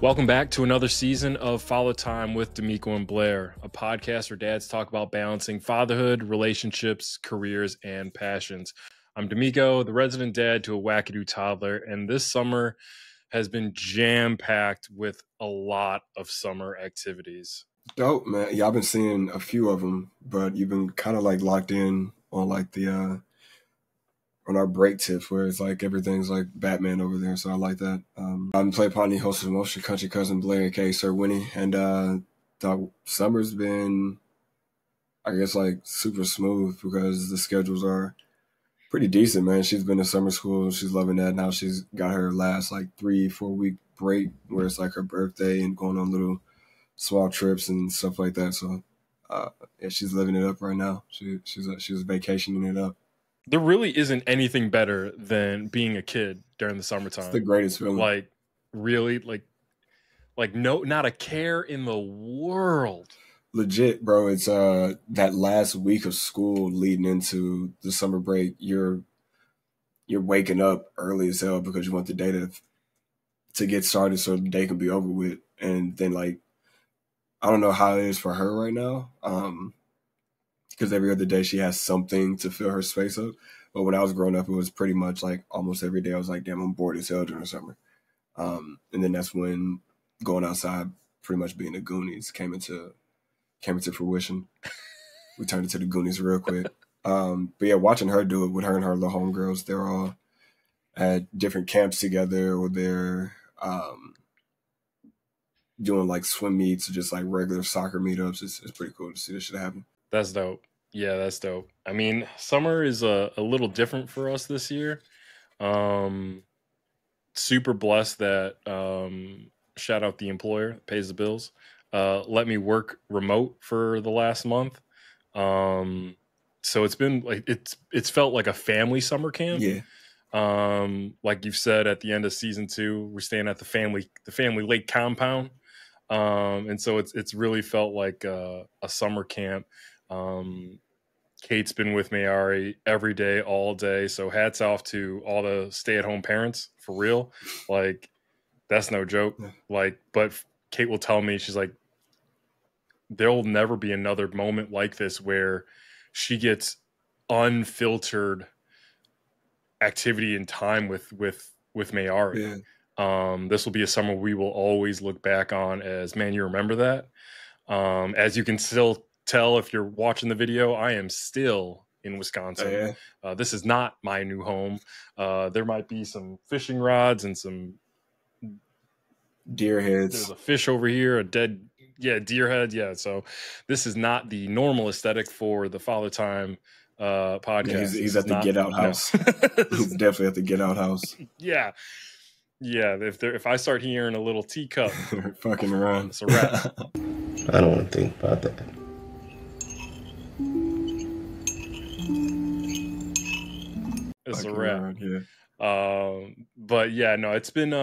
Welcome back to another season of Follow Time with De'Meco and Blair, a podcast where dads talk about balancing fatherhood, relationships, careers, and passions. I'm De'Meco, the resident dad to a wackadoo toddler, and this summer has been jam-packed with a lot of summer activities. Dope, man. Yeah, I've been seeing a few of them, but you've been kind of like locked in on like the on our break tips where it's like everything's like Batman over there, so I like that. I'm Play Pawnee, host of Motion Country Cousin Blair, aka Sir Winnie, and the summer's been, I guess, like super smooth because the schedules are pretty decent, man. She's been to summer school, she's loving that. Now she's got her last like 3-4 week break where it's like her birthday and going on little small trips and stuff like that. So yeah, she's living it up right now. She's vacationing it up. There really isn't anything better than being a kid during the summertime. It's the greatest feeling. Like, really, like no, not a care in the world. Legit, bro. It's that last week of school leading into the summer break. You're waking up early as hell because you want the day to get started so the day can be over with. And then like, I don't know how it is for her right now. Because every other day she has something to fill her space up. But when I was growing up, it was pretty much like almost every day I was like, damn, I'm bored as hell during the summer. And then that's when going outside, pretty much being the Goonies, came into fruition. We turned into the Goonies real quick. But yeah, watching her do it with her and her little homegirls, they're all at different camps together, or they're doing like swim meets or just like regular soccer meetups. It's pretty cool to see this shit happen. That's dope. Yeah, that's dope. I mean, summer is a little different for us this year. Super blessed that shout out the employer that pays the bills. Let me work remote for the last month. So it's been like it's felt like a family summer camp. Yeah. Like you've said at the end of season 2, we're staying at the family lake compound. And so it's really felt like a summer camp. Kate's been with Mayari every day, all day. So hats off to all the stay-at-home parents, for real. Like, that's no joke. Like, but Kate will tell me, she's like, there'll never be another moment like this where she gets unfiltered activity and time with Mayari. Yeah. This will be a summer we will always look back on as, man, you remember that? As you can still tell if you're watching the video, I am still in Wisconsin. Oh, yeah. This is not my new home. There might be some fishing rods and some deer heads. There's a fish over here, a dead deer head. Yeah, so this is not the normal aesthetic for the Father Time podcast. Yeah, he's at the Get Out house. He's definitely at the Get Out house. Yeah. If I start hearing a little teacup, fucking around, it's a wrap. I don't want to think about that. It's a wrap. Around, yeah. But yeah, no, it's been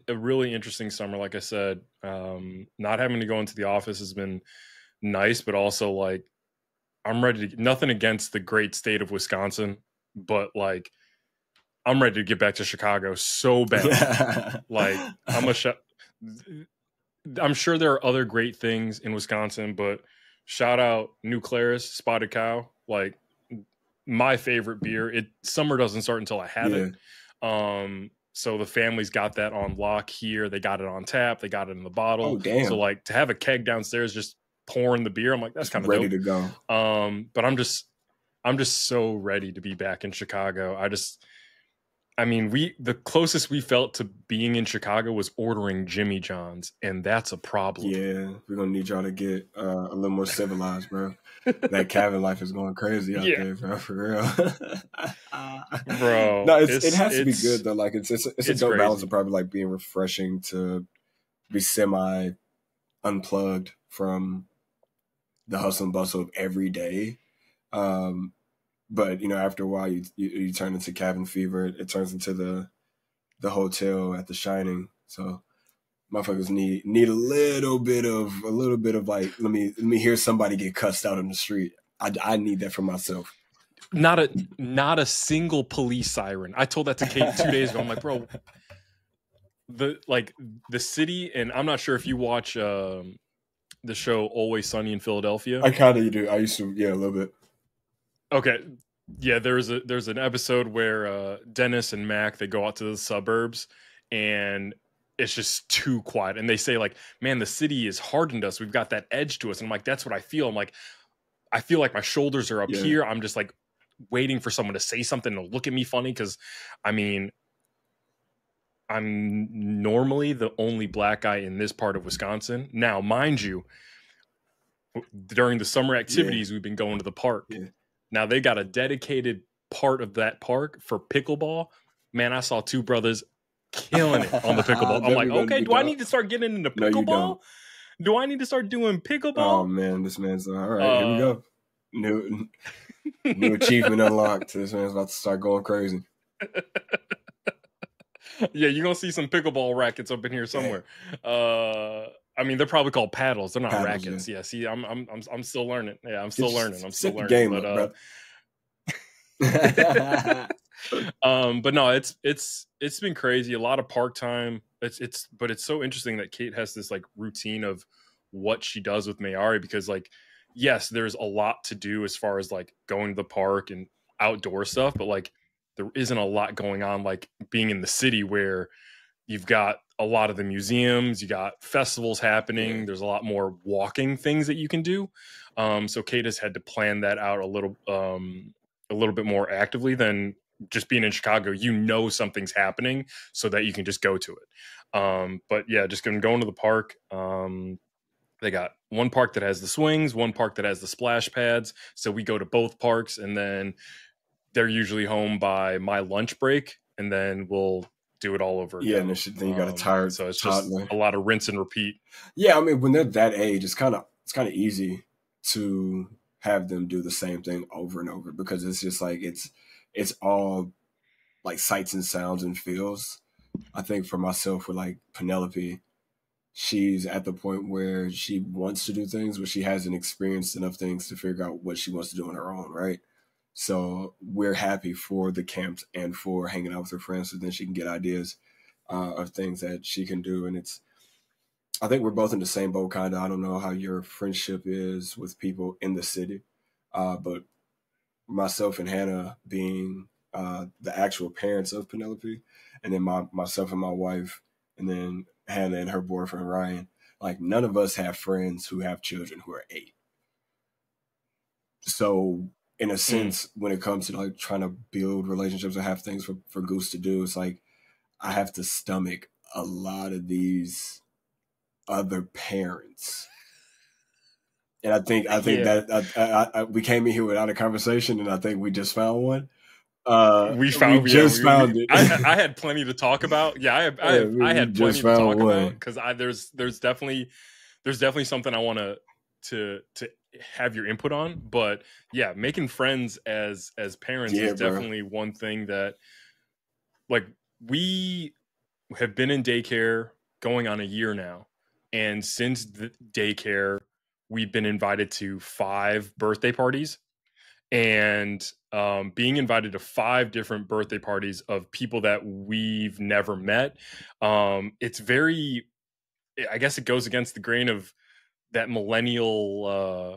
a really interesting summer. Like I said, not having to go into the office has been nice, but also like I'm ready to. Nothing against the great state of Wisconsin, but like I'm ready to get back to Chicago so bad. Like I'm sure there are other great things in Wisconsin, but shout out New Claris Spotted Cow, like my favorite beer. Summer doesn't start until I have it. So the family's got that on lock here. They got it on tap. They got it in the bottle. Oh, damn. So like to have a keg downstairs just pouring the beer, I'm like, that's kind of ready dope. to go. But I'm just so ready to be back in Chicago. The closest we felt to being in Chicago was ordering Jimmy John's, and that's a problem. Yeah, we're gonna need y'all to get a little more civilized, bro. That cabin life is going crazy out there, bro. For real, bro. No, it has to be good though. Like it's a dope crazy. balance of probably like being refreshing to be semi unplugged from the hustle and bustle of every day. But after a while, you turn into cabin fever. It turns into the hotel at The Shining. So motherfuckers need a little bit of like let me hear somebody get cussed out on the street. I need that for myself. Not a single police siren. I told that to Kate 2 days ago. I'm like, bro, the city, and I'm not sure if you watch the show Always Sunny in Philadelphia. I kind of do. I used to, yeah, a little bit. Okay. Yeah, there's an episode where Dennis and Mac, they go out to the suburbs and it's just too quiet. And they say like, man, the city has hardened us. We've got that edge to us. And I'm like, that's what I feel. I'm like, I feel like my shoulders are up here. I'm just like waiting for someone to say something to look at me funny. Cause I mean, I'm normally the only black guy in this part of Wisconsin. Now, mind you, during the summer activities, we've been going to the park. Yeah. Now they got a dedicated part of that park for pickleball. Man, I saw two brothers killing it on the pickleball. I'm like, okay, do I need to start getting into pickleball? Do I need to start doing pickleball? Oh man, this man's all right. Here we go. New achievement unlocked. This man's about to start going crazy. Yeah, you're gonna see some pickleball rackets up in here somewhere. I mean, they're probably called paddles. They're not rackets. Yeah. See, I'm still learning. Yeah, I'm still learning. I'm still learning. Game but, up, but no, it's been crazy. A lot of park time. But it's so interesting that Kate has this like routine of what she does with Mayari, because like, yes, there's a lot to do as far as like going to the park and outdoor stuff, but like there isn't a lot going on like being in the city where you've got a lot of the museums, you got festivals happening. There's a lot more walking things that you can do. So Kate has had to plan that out a little bit more actively than just being in Chicago. You know something's happening so that you can just go to it. But yeah, just going to the park. They got one park that has the swings, one park that has the splash pads. So we go to both parks, and then they're usually home by my lunch break, and then we'll do it all over again. Yeah, and then you got a tired so it's just a lot of rinse and repeat. Yeah, I mean, when they're that age, it's kind of easy to have them do the same thing over and over, because it's just like it's all like sights and sounds and feels. I think for myself, with like Penelope, she's at the point where she wants to do things, but she hasn't experienced enough things to figure out what she wants to do on her own, right? So we're happy for the camps and for hanging out with her friends, so then she can get ideas of things that she can do. And I think we're both in the same boat, kind of. I don't know how your friendship is with people in the city, but myself and Hannah being the actual parents of Penelope, and then myself and my wife, and then Hannah and her boyfriend Ryan, like none of us have friends who have children who are 8. So in a sense, when it comes to like trying to build relationships or have things for Goose to do, it's like I have to stomach a lot of these other parents. And I think that we came in here without a conversation, and I think we just found one. We found it. I had plenty to talk about. Yeah, I had plenty to talk about, because there's definitely something I want to have your input on. But yeah, making friends as parents is definitely one thing that, like, we have been in daycare going on a year now, and since the daycare we've been invited to 5 birthday parties, and being invited to 5 different birthday parties of people that we've never met. It's very, I guess it goes against the grain of that millennial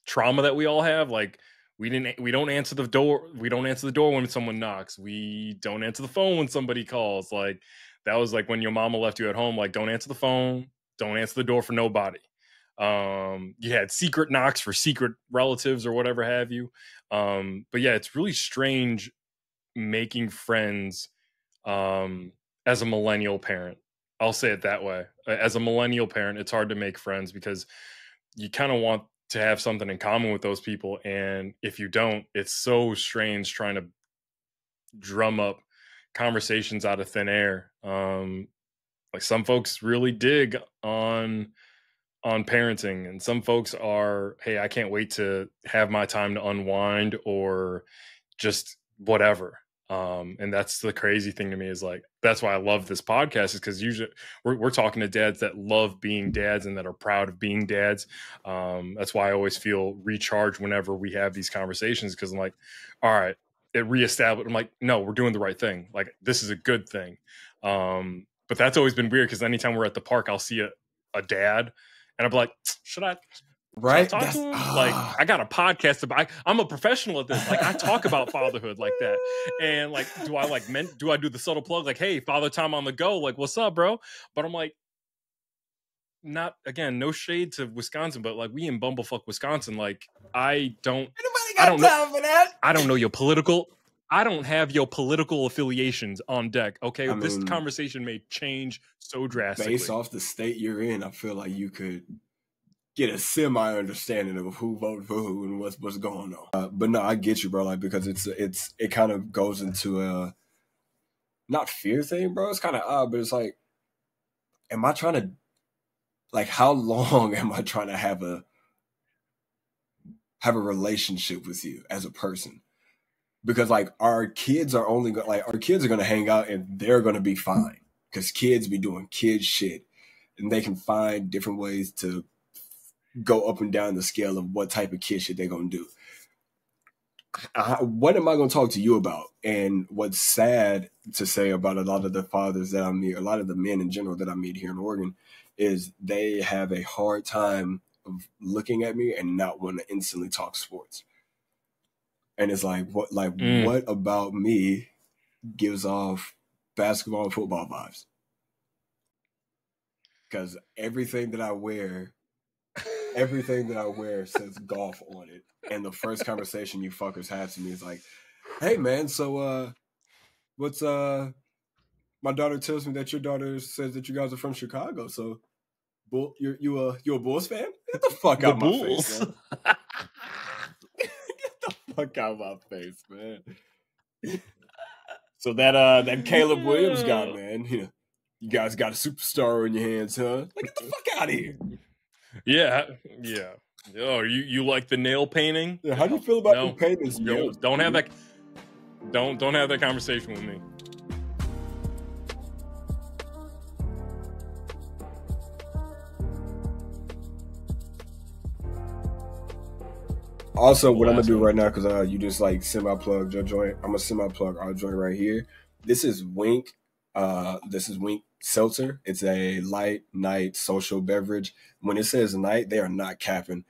trauma that we all have. Like, we don't answer the door. We don't answer the door when someone knocks. We don't answer the phone when somebody calls. Like, that was like when your mama left you at home. Like, don't answer the phone. Don't answer the door for nobody. You had secret knocks for secret relatives or whatever have you. But yeah, it's really strange making friends as a millennial parent. I'll say it that way. As a millennial parent, it's hard to make friends because you kind of want to have something in common with those people. And if you don't, it's so strange trying to drum up conversations out of thin air. Like, some folks really dig on parenting, and some folks are, hey, I can't wait to have my time to unwind or just whatever. And that's the crazy thing to me, is like, that's why I love this podcast, is because usually we're talking to dads that love being dads and that are proud of being dads. That's why I always feel recharged whenever we have these conversations, because I'm like, all right, it reestablished. I'm like, no, we're doing the right thing. Like, this is a good thing. But that's always been weird because anytime we're at the park, I'll see a dad, and I'm like, should I talk to him? Like, I got a podcast about. I'm a professional at this. Like, I talk about fatherhood like that. And like, do I do the subtle plug? Like, hey, Father Time on the go. Like, what's up, bro? But I'm like, not again. No shade to Wisconsin, but like, we in bumblefuck Wisconsin. Like, I don't know for that. I don't know your political. I don't have your political affiliations on deck. Okay, this conversation may change so drastically. Based off the state you're in, I feel like you could get a semi understanding of who voted for who and what's going on. But no, I get you, bro. Like, because it kind of goes into a not fear thing, bro. It's kind of odd, but it's like, am I trying to, like, how long am I trying to have a relationship with you as a person? Because like our kids are going to hang out and they're going to be fine because kids be doing kid shit and they can find different ways to go up and down the scale of what type of kid shit they're going to do. What am I going to talk to you about? And what's sad to say about a lot of the fathers that I meet, a lot of the men in general that I meet here in Oregon, is they have a hard time of looking at me and not want to instantly talk sports. And it's like, what about me gives off basketball and football vibes? Because everything that I wear says golf on it. And the first conversation you fuckers have to me is like, hey man, so what's my daughter tells me that your daughter says that you guys are from Chicago, so you a Bulls fan? Get the fuck out of my face, man. Get the fuck out of my face, man. So that Caleb Williams guy, man, you guys got a superstar in your hands, huh? Like, get the fuck out of here. Yeah. Oh, you like the nail painting? Yeah, how do you feel about the paintings? Don't have that. Don't have that conversation with me. Also, what I'm gonna do right now, because you just like semi-plugged your joint, I'm gonna semi-plug our joint right here. This is Wink. This is Wink Seltzer. It's a light night social beverage. When it says night, they are not capping.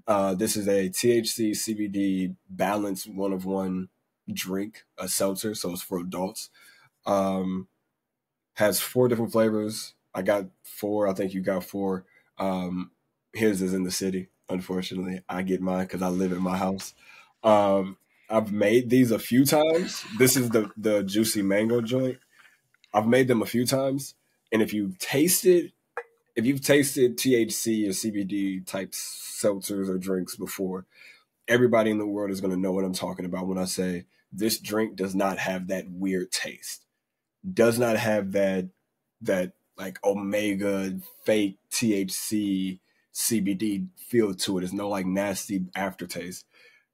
This is a THC CBD balanced 1-of-1 drink, a seltzer, so it's for adults. Has 4 different flavors. I got 4. I think you got 4. His is in the city. Unfortunately, I get mine because I live in my house. I've made these a few times. This is the juicy mango joint. I've made them a few times, and if you've tasted THC or CBD type seltzers or drinks before, everybody in the world is going to know what I'm talking about when I say this drink does not have that weird taste. Does not have that like omega fake THC CBD feel to it. There's no like nasty aftertaste.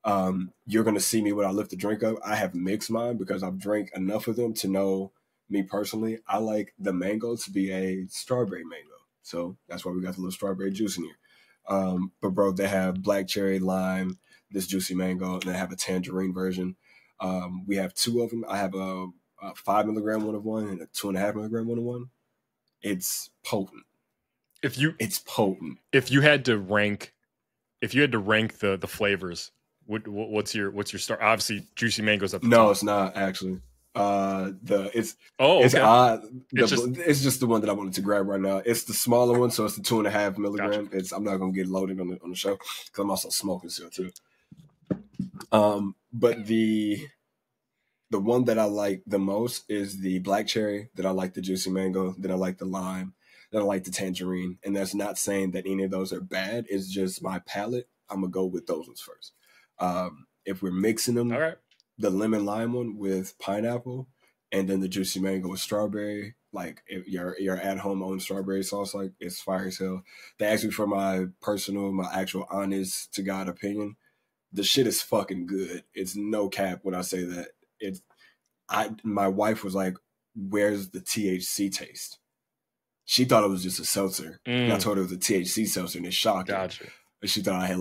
You're going to see me when I lift the drink up. I have mixed mine because I've drank enough of them to know, me personally, I like the mango to be a strawberry mango. So that's why we got the little strawberry juice in here. But bro, they have black cherry, lime, this juicy mango, and they have a tangerine version. We have 2 of them. I have a 5 milligram 1-of-1 and a 2.5 milligram 1-of-1. It's potent. It's potent. If you had to rank the flavors, what's your star? Obviously, juicy mango's up. No, it's not actually. It's just the one that I wanted to grab right now. It's the smaller one, so it's the 2.5 milligram. Gotcha. I'm not gonna get loaded on the show because I'm also smoking still too. But the one that I like the most is the black cherry. Then I like the juicy mango. Then I like the lime. Then I like the tangerine. And that's not saying that any of those are bad. It's just my palate. I'm gonna go with those ones first. If we're mixing them, all right, the lemon lime one with pineapple, and then the juicy mango with strawberry. Like if your at home own strawberry sauce, like it's fire as hell. They asked me for my actual honest to God opinion. The shit is fucking good. It's no cap when I say that. My wife was like, "Where's the THC taste?" She thought it was just a seltzer. And I told her it was a THC seltzer, and it shocked her. Gotcha. And she thought I had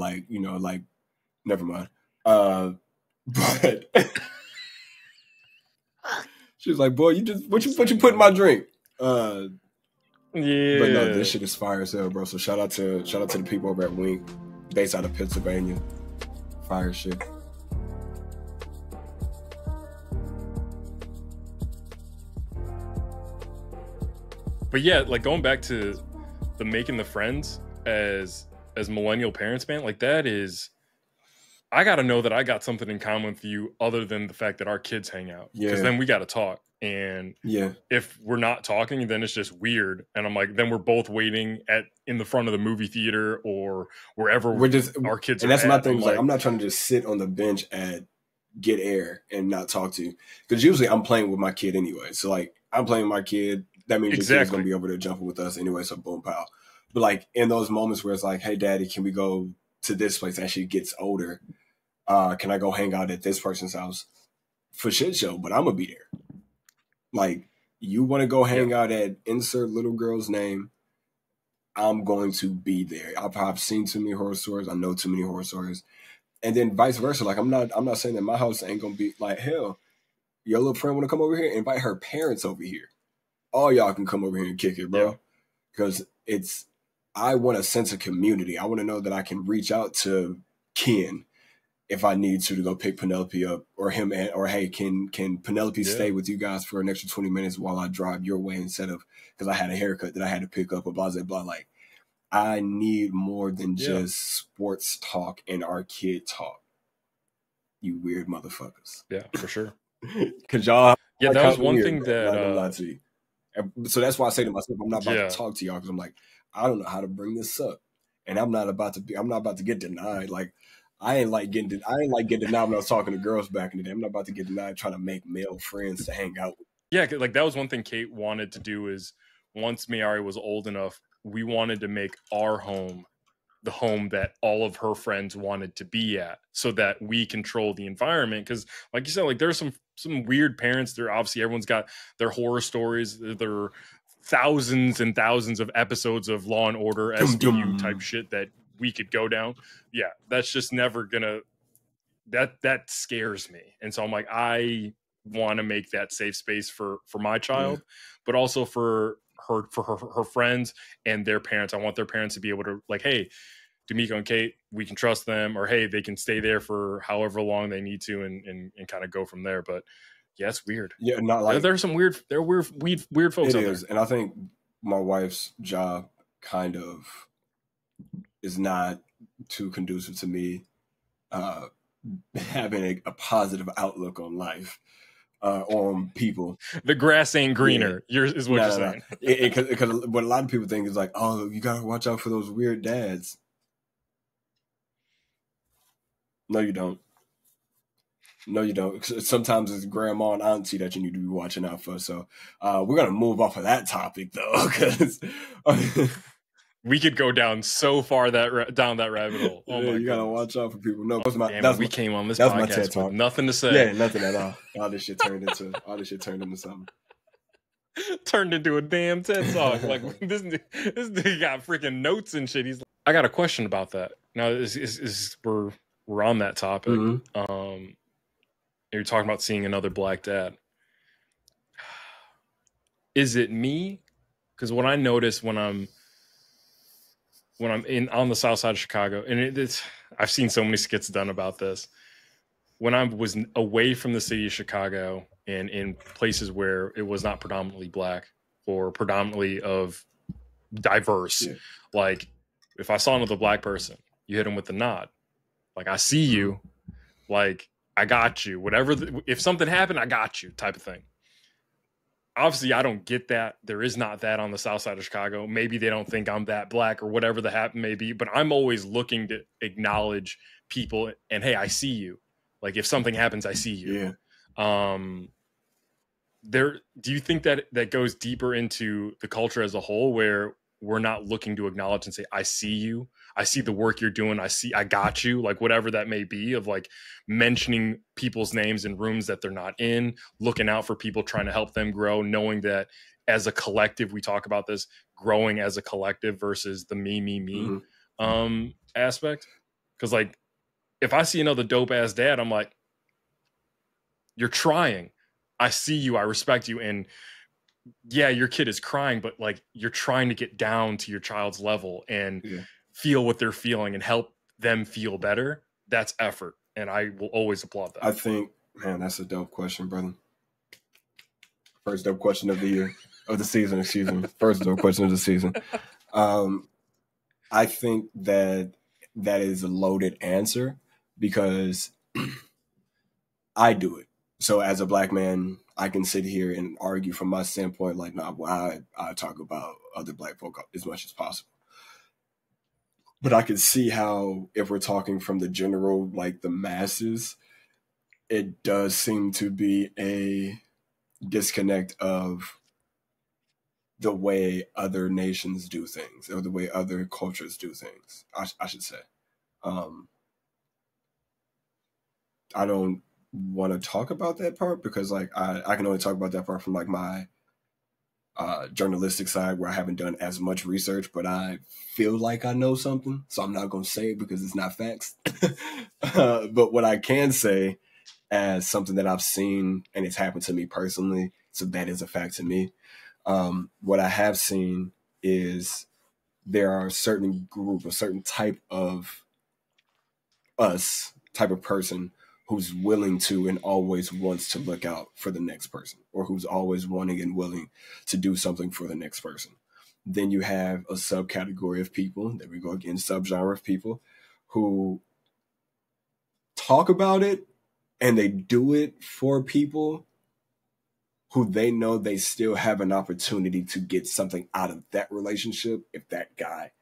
never mind. But She was like, boy, you just what you put in my drink? Yeah. But no, this shit is fire as hell, bro. So shout out to the people over at Wink, based out of Pennsylvania. Fire shit. But yeah, like going back to the making the friends as millennial parents, man, like that is, I got to know that I got something in common with you other than the fact that our kids hang out. Because then we got to talk. And if we're not talking, then it's just weird. And I'm like, then we're both waiting in the front of the movie theater or wherever our kids are. And that's at. my thing. Like, I'm not trying to just sit on the bench at Get Air and not talk to you. Because usually I'm playing with my kid anyway. So like I'm playing with my kid. That means your kid's going to be over there jumping with us anyway. So boom, pow. But like in those moments where it's like, hey, daddy, can we go to this place as she gets older? Can I go hang out at this person's house for shit show? But I'm going to be there. Like, you want to go hang out at insert little girl's name, I'm going to be there. I've seen too many horror stories. I know too many horror stories. And then vice versa. Like, I'm not saying that my house ain't going to be like, hell, your little friend want to come over here? Invite her parents over here. All y'all can come over here and kick it, bro. Because I want a sense of community. I want to know that I can reach out to Ken if I need to go pick Penelope up or him, or hey, can Penelope stay with you guys for an extra 20 minutes while I drive your way instead of, because I had a haircut that I had to pick up or blah, blah, blah. Like, I need more than just sports talk and our kid talk. You weird motherfuckers. Yeah, for sure. Because y'all. Yeah, that was one thing that. I'm not gonna lie to you. So that's why I say to myself, I'm not about to talk to y'all because I'm like, I don't know how to bring this up. And I'm not about to get denied. Like, I ain't like getting denied when I was talking to girls back in the day. I'm not about to get denied trying to make male friends to hang out with. Yeah, like that was one thing Kate wanted to do is once Mayari was old enough, we wanted to make our home the home that all of her friends wanted to be at so that we control the environment. Because like you said, like there's some weird parents there. Obviously, everyone's got their horror stories. There are thousands and thousands of episodes of Law and Order SVU type shit that we could go down. Yeah, that's just never gonna, that scares me. And so I'm like, I want to make that safe space for my child, but also for her friends and their parents. I want their parents to be able to like, hey, De'Meco and Kate, we can trust them, or hey, they can stay there for however long they need to and kind of go from there. But yeah, it's weird. Yeah, not like there's some weird folks out there. And I think my wife's job kind of is not too conducive to me having a positive outlook on life, on people. The grass ain't greener. Is what you're saying. Because what a lot of people think is like, oh, you gotta watch out for those weird dads. No, you don't. No, you don't. Sometimes it's grandma and auntie that you need to be watching out for. So we're gonna move off of that topic though, because we could go down so far down that rabbit hole. Oh my! You gotta watch out for people. No, we came on this podcast with nothing to say. Yeah, nothing at all. All this shit turned into something. Turned into a damn TED Talk. Like this nigga got freaking notes and shit. I got a question about that. Now we're on that topic. Mm-hmm. You're talking about seeing another black dad. Is it me? Because what I notice when I'm on the south side of Chicago, and I've seen so many skits done about this. When I was away from the city of Chicago and in places where it was not predominantly black or predominantly of diverse, like if I saw another black person, you hit them with the nod. Like, I see you, like, I got you. Whatever, if something happened, I got you type of thing. Obviously, I don't get that. There is not that on the south side of Chicago. Maybe they don't think I'm that black or whatever the happen may be, but I'm always looking to acknowledge people and, hey, I see you. Like, if something happens, I see you. Yeah. Do you think that goes deeper into the culture as a whole where we're not looking to acknowledge and say, I see you. I see the work you're doing. I got you, like whatever that may be, of like mentioning people's names in rooms that they're not in, looking out for people, trying to help them grow, knowing that as a collective, we talk about this growing as a collective versus the me aspect. Cause like, if I see another dope ass dad, I'm like, you're trying. I see you, I respect you, and yeah, your kid is crying, but like you're trying to get down to your child's level and feel what they're feeling and help them feel better. That's effort, and I will always applaud that. I think, man, that's a dope question, brother. First dope question of the year, of the season, excuse me. First dope question of the season. I think that is a loaded answer because I do it. So as a black man, I can sit here and argue from my standpoint, like, nah, well, I talk about other black folk as much as possible. But I can see how, if we're talking from the general, like the masses, it does seem to be a disconnect of the way other nations do things, or the way other cultures do things, I should say. I don't want to talk about that part because like I can only talk about that part from like my journalistic side, where I haven't done as much research, but I feel like I know something, so I'm not going to say it because it's not facts. But what I can say as something that I've seen, and it's happened to me personally, so that is a fact to me. What I have seen is there are a certain group, a certain type of type of person who's willing to and always wants to look out for the next person, or who's always wanting and willing to do something for the next person. Then you have a subcategory of people, there we go again, subgenre of people, who talk about it and they do it for people who they know they still have an opportunity to get something out of that relationship if that guy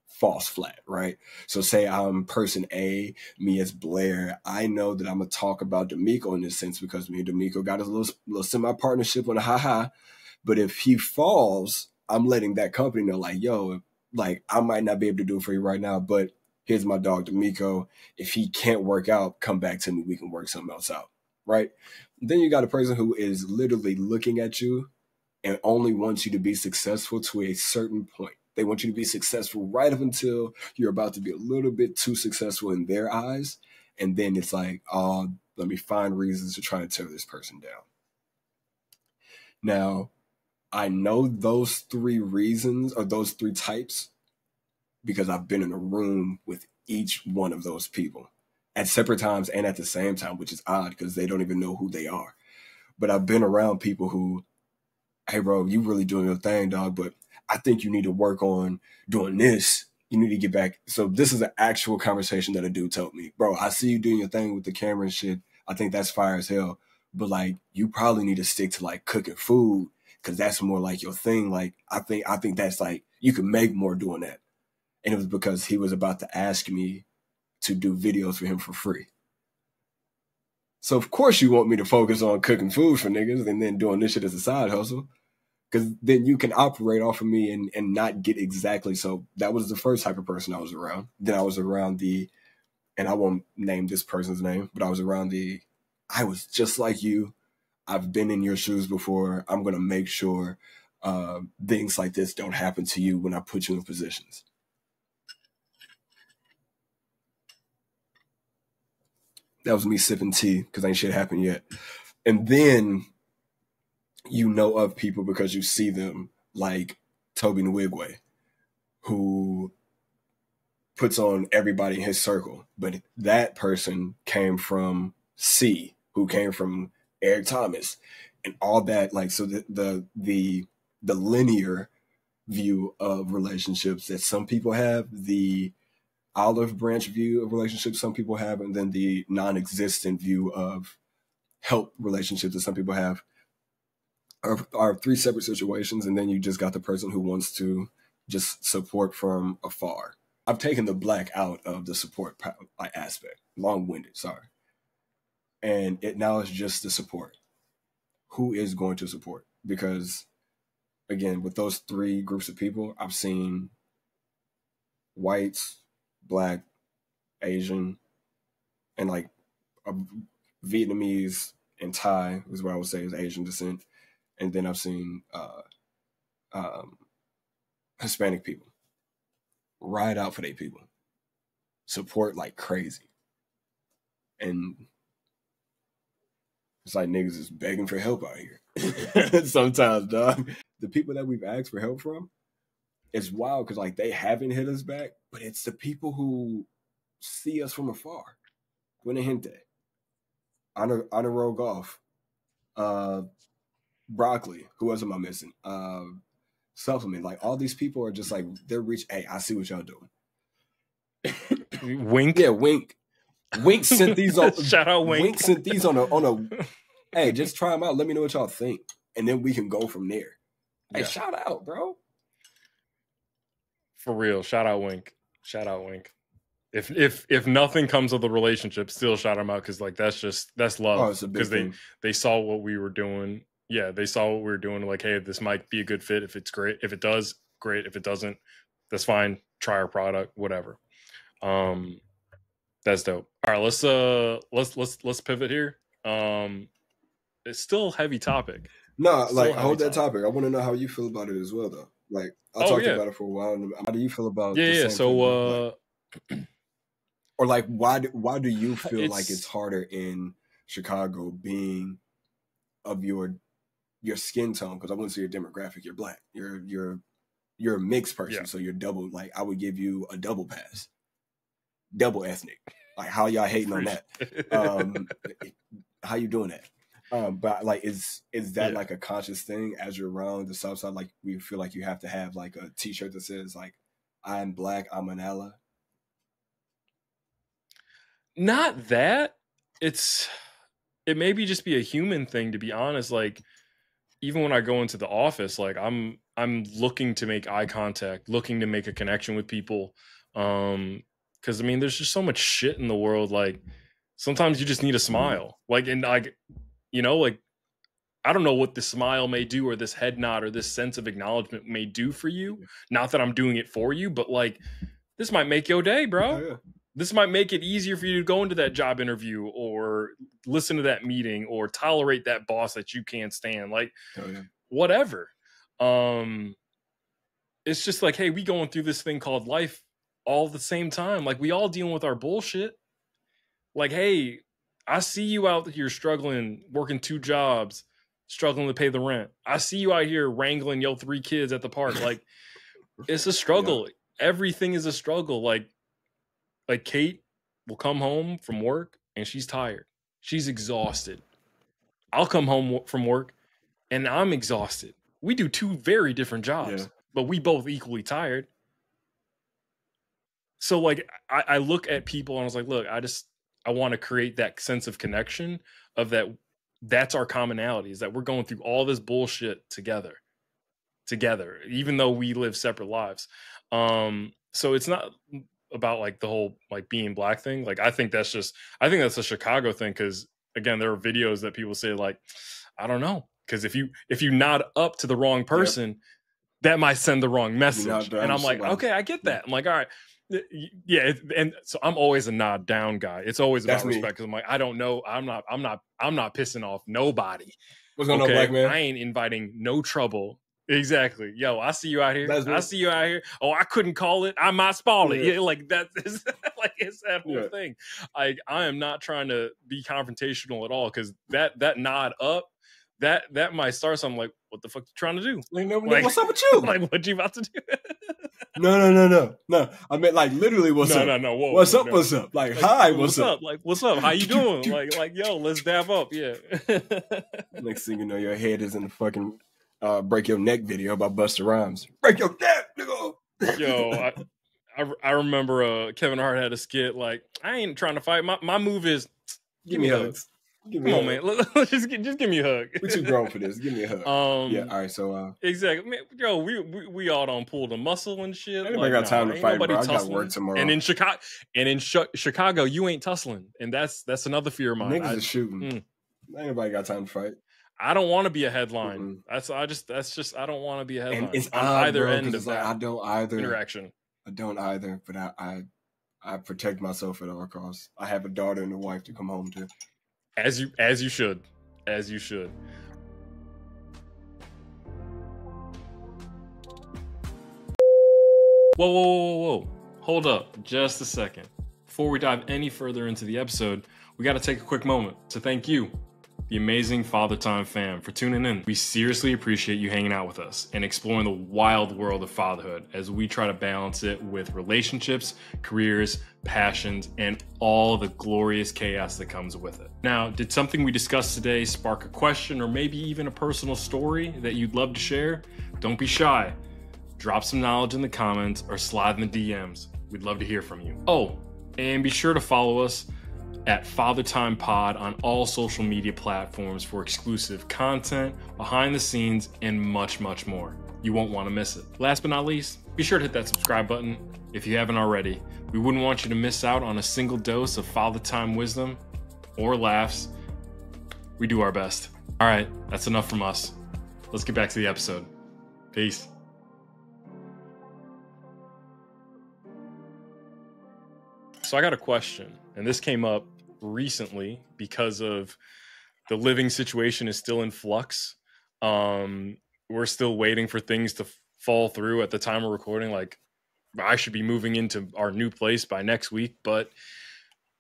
falls flat, right? So say I'm person A, me as Blair, I know that I'm going to talk about De'Meco in this sense because me and De'Meco got a little semi-partnership on a ha-ha. But if he falls, I'm letting that company know, like, yo, like, I might not be able to do it for you right now, but here's my dog De'Meco. If he can't work out, come back to me. We can work something else out, right? Then you got a person who is literally looking at you and only wants you to be successful to a certain point. They want you to be successful right up until you're about to be a little bit too successful in their eyes. And then it's like, oh, let me find reasons to try and tear this person down. Now, I know those three reasons, or those three types, because I've been in a room with each one of those people at separate times and at the same time, which is odd because they don't even know who they are. But I've been around people who, hey, bro, you really doing your thing, dog, but I think you need to work on doing this. You need to get back. So this is an actual conversation that a dude told me. Bro, I see you doing your thing with the camera and shit. I think that's fire as hell. But, like, you probably need to stick to, like, cooking food because that's more like your thing. Like, I think that's, like, you can make more doing that. And it was because he was about to ask me to do videos for him for free. So, of course, you want me to focus on cooking food for niggas and then doing this shit as a side hustle. Because then you can operate off of me and not get exactly. So that was the first type of person I was around. Then I was around and I won't name this person's name, but I was around I was just like you. I've been in your shoes before. I'm going to make sure things like this don't happen to you when I put you in positions. That was me sipping tea because ain't shit happened yet. And then you know of people because you see them, like Toby Nwigwe, who puts on everybody in his circle. But that person came from C, who came from Eric Thomas, and all that. Like, so the linear view of relationships that some people have, the olive branch view of relationships some people have, and then the non-existent view of help relationships that some people have are three separate situations. And then you just got the person who wants to just support from afar. I've taken the black out of the support aspect. Long-winded, sorry. And now it's just the support. Who is going to support? Because, again, with those three groups of people, I've seen whites, black, Asian, and like Vietnamese and Thai is what I would say is Asian descent. And then I've seen Hispanic people ride out for their people, support like crazy. And It's like niggas is begging for help out here. Sometimes, dog. The people that we've asked for help from, it's wild because like they haven't hit us back, but it's the people who see us from afar. Buena gente. Honor roll golf. Broccoli. Who else am I missing? Supplement. Like all these people are just like they're rich. Hey, I see what y'all doing. Wink. Yeah, Wink. Wink sent these on. Shout out Wink. Wink sent these on a. Hey, just try them out. Let me know what y'all think, and then we can go from there. Hey, Yeah. shout out, bro. For real. Shout out Wink. Shout out Wink. If nothing comes of the relationship, still shout them out because like that's love. Oh, it's a big because thing. they saw what we were doing. Yeah, they saw what we were doing. Like, hey, this might be a good fit. If it's great, if it does, great. If it doesn't, that's fine. Try our product, whatever. That's dope. All right, let's pivot here. It's still a heavy topic. No, Still like a hold heavy that topic. I want to know how you feel about it as well, though. Like I Oh, talked yeah. about it for a while. How do you feel about? Yeah, the yeah. same So, thing? Or like why do you feel like It's- it's harder in Chicago being of your skin tone? Because I wouldn't say your demographic. You're black. You're a mixed person, Yeah. so you're double. Like I would give you a double pass, double ethnic. Like how y'all hating on that? How you doing that? But like, is that Yeah. like a conscious thing as you're around the South Side? Like, we feel like you have to have like a T-shirt that says like, "I'm black, I'm an ally." Not that. It maybe just be a human thing, to be honest. Like, even when I go into the office, like I'm looking to make eye contact, looking to make a connection with people. Because I mean, there's just so much shit in the world. Like, sometimes you just need a smile. Like, and like, like I don't know what this smile may do, or this head nod, or this sense of acknowledgement may do for you. Not that I'm doing it for you, but like, this might make your day, bro. Oh, yeah. This might make it easier for you to go into that job interview, or listen to that meeting, or tolerate that boss that you can't stand. Like, Oh, yeah. whatever. It's just like, hey, we going through this thing called life all at the same time. Like, we all dealing with our bullshit. Like, hey, I see you out here struggling, working 2 jobs, struggling to pay the rent. I see you out here wrangling your 3 kids at the park. Like, it's a struggle. Everything is a struggle. Like Kate will come home from work and she's tired. She's exhausted. I'll come home from work and I'm exhausted. We do 2 very different jobs, but we both equally tired. So like, I look at people and I was like, look, I want to create that sense of connection of that's our commonality, is that we're going through all this bullshit together, even though we live separate lives. So it's not about like the whole like being black thing. Like, I think that's a Chicago thing. Cause again, there are videos that people say like, I don't know. Cause if you nod up to the wrong person, that might send the wrong message. And I'm like, okay, I get that. I'm like, all right. Yeah, and so I'm always a nod down guy. It's always about respect, because I'm like, I don't know, I'm not pissing off nobody. What's going on, black man? I ain't inviting no trouble. Exactly. Yo, I see you out here. I see you out here. Oh, I couldn't call it. I might spoil it. Yeah, like that is like, it's that whole thing. Like, I am not trying to be confrontational at all, because that nod up, that might start something. Like, what the fuck you trying to do? Like, what's up with you? Like, what you about to do? No. I meant like literally, what's up? No. Whoa, what's up? What's up? Like, hi, what's up? Like, what's up? How you doing? like, yo, let's dab up. Yeah. Next thing you know, your head is in the fucking break your neck video about Busta Rhymes. Break your neck, nigga. Yo, I remember Kevin Hart had a skit like, I ain't trying to fight. My move is give me hugs. Come on, man. Let's just give me a hug. We're too grown for this. Give me a hug. Yeah. All right. So exactly, man, yo, we all don't pull the muscle and shit. Anybody got time to fight, bro? I got work tomorrow. And in Chicago, you ain't tussling, and that's another fear of mine. Niggas is shooting. Ain't nobody got time to fight. I don't want to be a headline. I don't want to be a headline. And it's on either end of like, that. I don't either interaction. I don't either, but I protect myself at all costs. I have a daughter and a wife to come home to. As you should. Whoa. Hold up just a second. Before we dive any further into the episode, we got to take a quick moment to thank you, the amazing Father Time fam, for tuning in. We seriously appreciate you hanging out with us and exploring the wild world of fatherhood as we try to balance it with relationships, careers, passions, and all the glorious chaos that comes with it. Now, did something we discussed today spark a question or maybe even a personal story that you'd love to share? Don't be shy. Drop some knowledge in the comments or slide in the DMs. We'd love to hear from you. Oh, and be sure to follow us at Father Time Pod on all social media platforms for exclusive content, behind the scenes, and much, much more. You won't want to miss it. Last but not least, be sure to hit that subscribe button if you haven't already. We wouldn't want you to miss out on a single dose of Father Time wisdom or laughs. We do our best. All right, that's enough from us. Let's get back to the episode. Peace. So I got a question, and this came up recently because of the living situation is still in flux. We're still waiting for things to fall through at the time of recording. Like, I should be moving into our new place by next week, but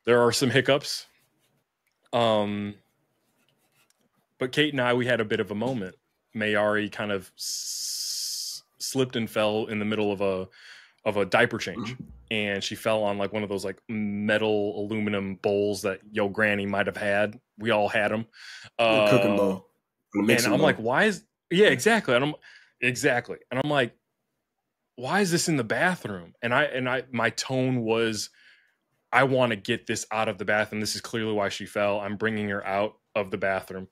there are some hiccups. But Kate and I, we had a bit of a moment. Mayari kind of slipped and fell in the middle of a diaper change. And she fell on like one of those like metal aluminum bowls that Yo Granny might have had. We all had them. Cooking bowl. And I'm like, why is, yeah, exactly. And I'm like, why is this in the bathroom? And my tone was, I want to get this out of the bathroom. This is clearly why she fell. I'm bringing her out of the bathroom.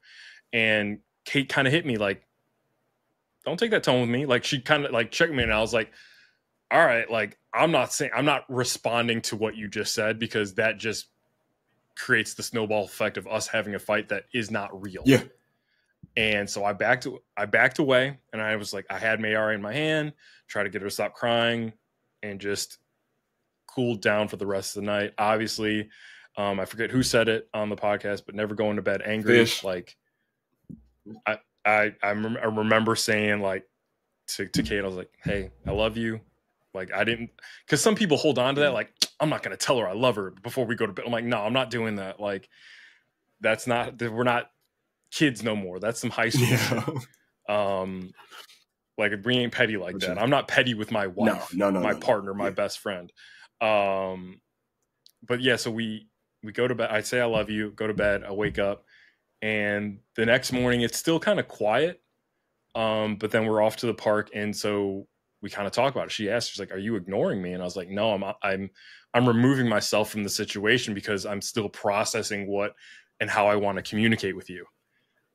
And Kate kind of hit me like, don't take that tone with me. Like, she kind of like checked me, and I was like, all right, like, I'm not responding to what you just said, because that just creates the snowball effect of us having a fight that is not real. Yeah. And so I backed away, and I was like, I had Mayari in my hand, try to get her to stop crying, and just cooled down for the rest of the night. Obviously, I forget who said it on the podcast, but never going to bed angry. Fish. Like, I remember saying like to Kate, I was like, hey, I love you. Like, I didn't, because some people hold on to that. Like, I'm not going to tell her I love her before we go to bed. I'm like, no, I'm not doing that. Like, we're not kids no more. That's some high school shit. Like, we ain't petty like that. I'm not petty with my wife, my partner, my best friend. But yeah, so we go to bed. I say I love you, go to bed. I wake up, and the next morning it's still kind of quiet. But then we're off to the park, and so we kind of talk about it. She asked, she's like, are you ignoring me? And I was like, no, I'm removing myself from the situation because I'm still processing what and how I want to communicate with you.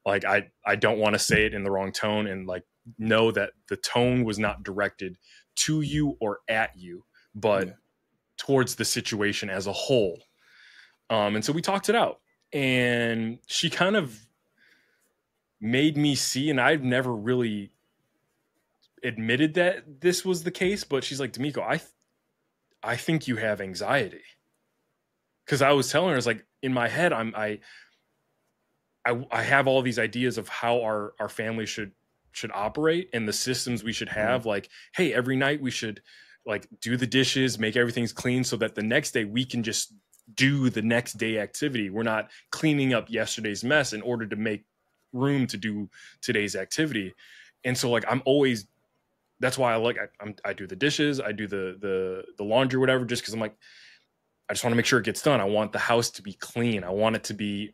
Like, I don't want to say it in the wrong tone, and like, know that the tone was not directed to you or at you, but towards the situation as a whole. And so we talked it out, and she kind of made me see, and I've never really admitted that this was the case, but she's like, De'Meco, I think you have anxiety. Because I was telling her, it's like, in my head, I have all these ideas of how our family should operate and the systems we should have. Like, hey, every night we should like do the dishes, make everything's clean, so that the next day we can just do the next day activity. We're not cleaning up yesterday's mess in order to make room to do today's activity. And so like, I'm always, that's why I do the dishes, I do the laundry, whatever, just because I'm like, I just want to make sure it gets done. I want the house to be clean. I want it to be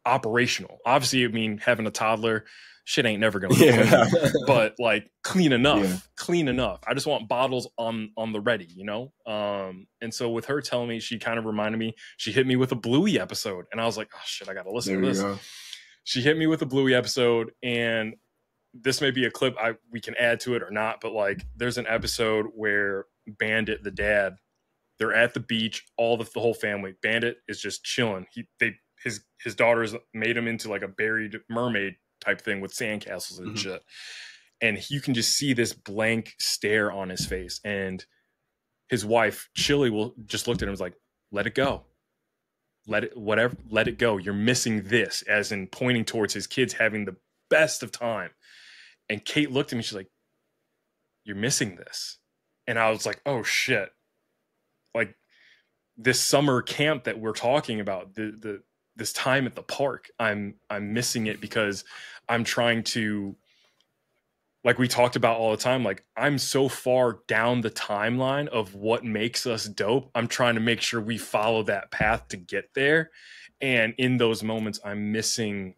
operational. Obviously, I mean, having a toddler, shit ain't never gonna be clean, but like clean enough. I just want bottles on the ready, you know? And so with her telling me, she kind of reminded me, she hit me with a Bluey episode, and I was like, oh shit, I gotta listen to this. She hit me with a Bluey episode, and this may be a clip we can add to it or not, but like, there's an episode where Bandit, the dad, they're at the beach, the whole family. Bandit is just chilling. His daughters made him into like a buried mermaid type thing with sandcastles and shit. And you can just see this blank stare on his face. And his wife, Chili, will just looked at him and was like, let it go. Let it go. You're missing this, as in pointing towards his kids having the best of time. And Kate looked at me, she's like, you're missing this. And I was like, oh shit. Like, this summer camp that we're talking about, the this time at the park. I'm missing it because I'm trying to, like we talked about all the time, like I'm so far down the timeline of what makes us dope. I'm trying to make sure we follow that path to get there. And in those moments, I'm missing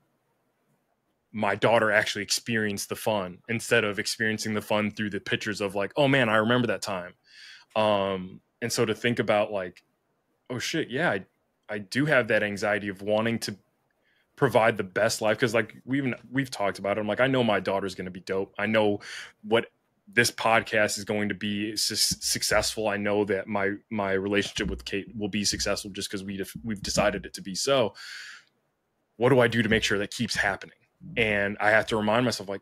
my daughter actually experience the fun instead of experiencing the fun through the pictures of like, oh man, I remember that time. And so to think about like, oh shit, yeah, I do have that anxiety of wanting to provide the best life. Cause like we've talked about it. I'm like, I know my daughter's going to be dope. I know what this podcast is going to be successful. I know that my relationship with Kate will be successful just because we've decided it to be so. What do I do to make sure that keeps happening? And I have to remind myself, like,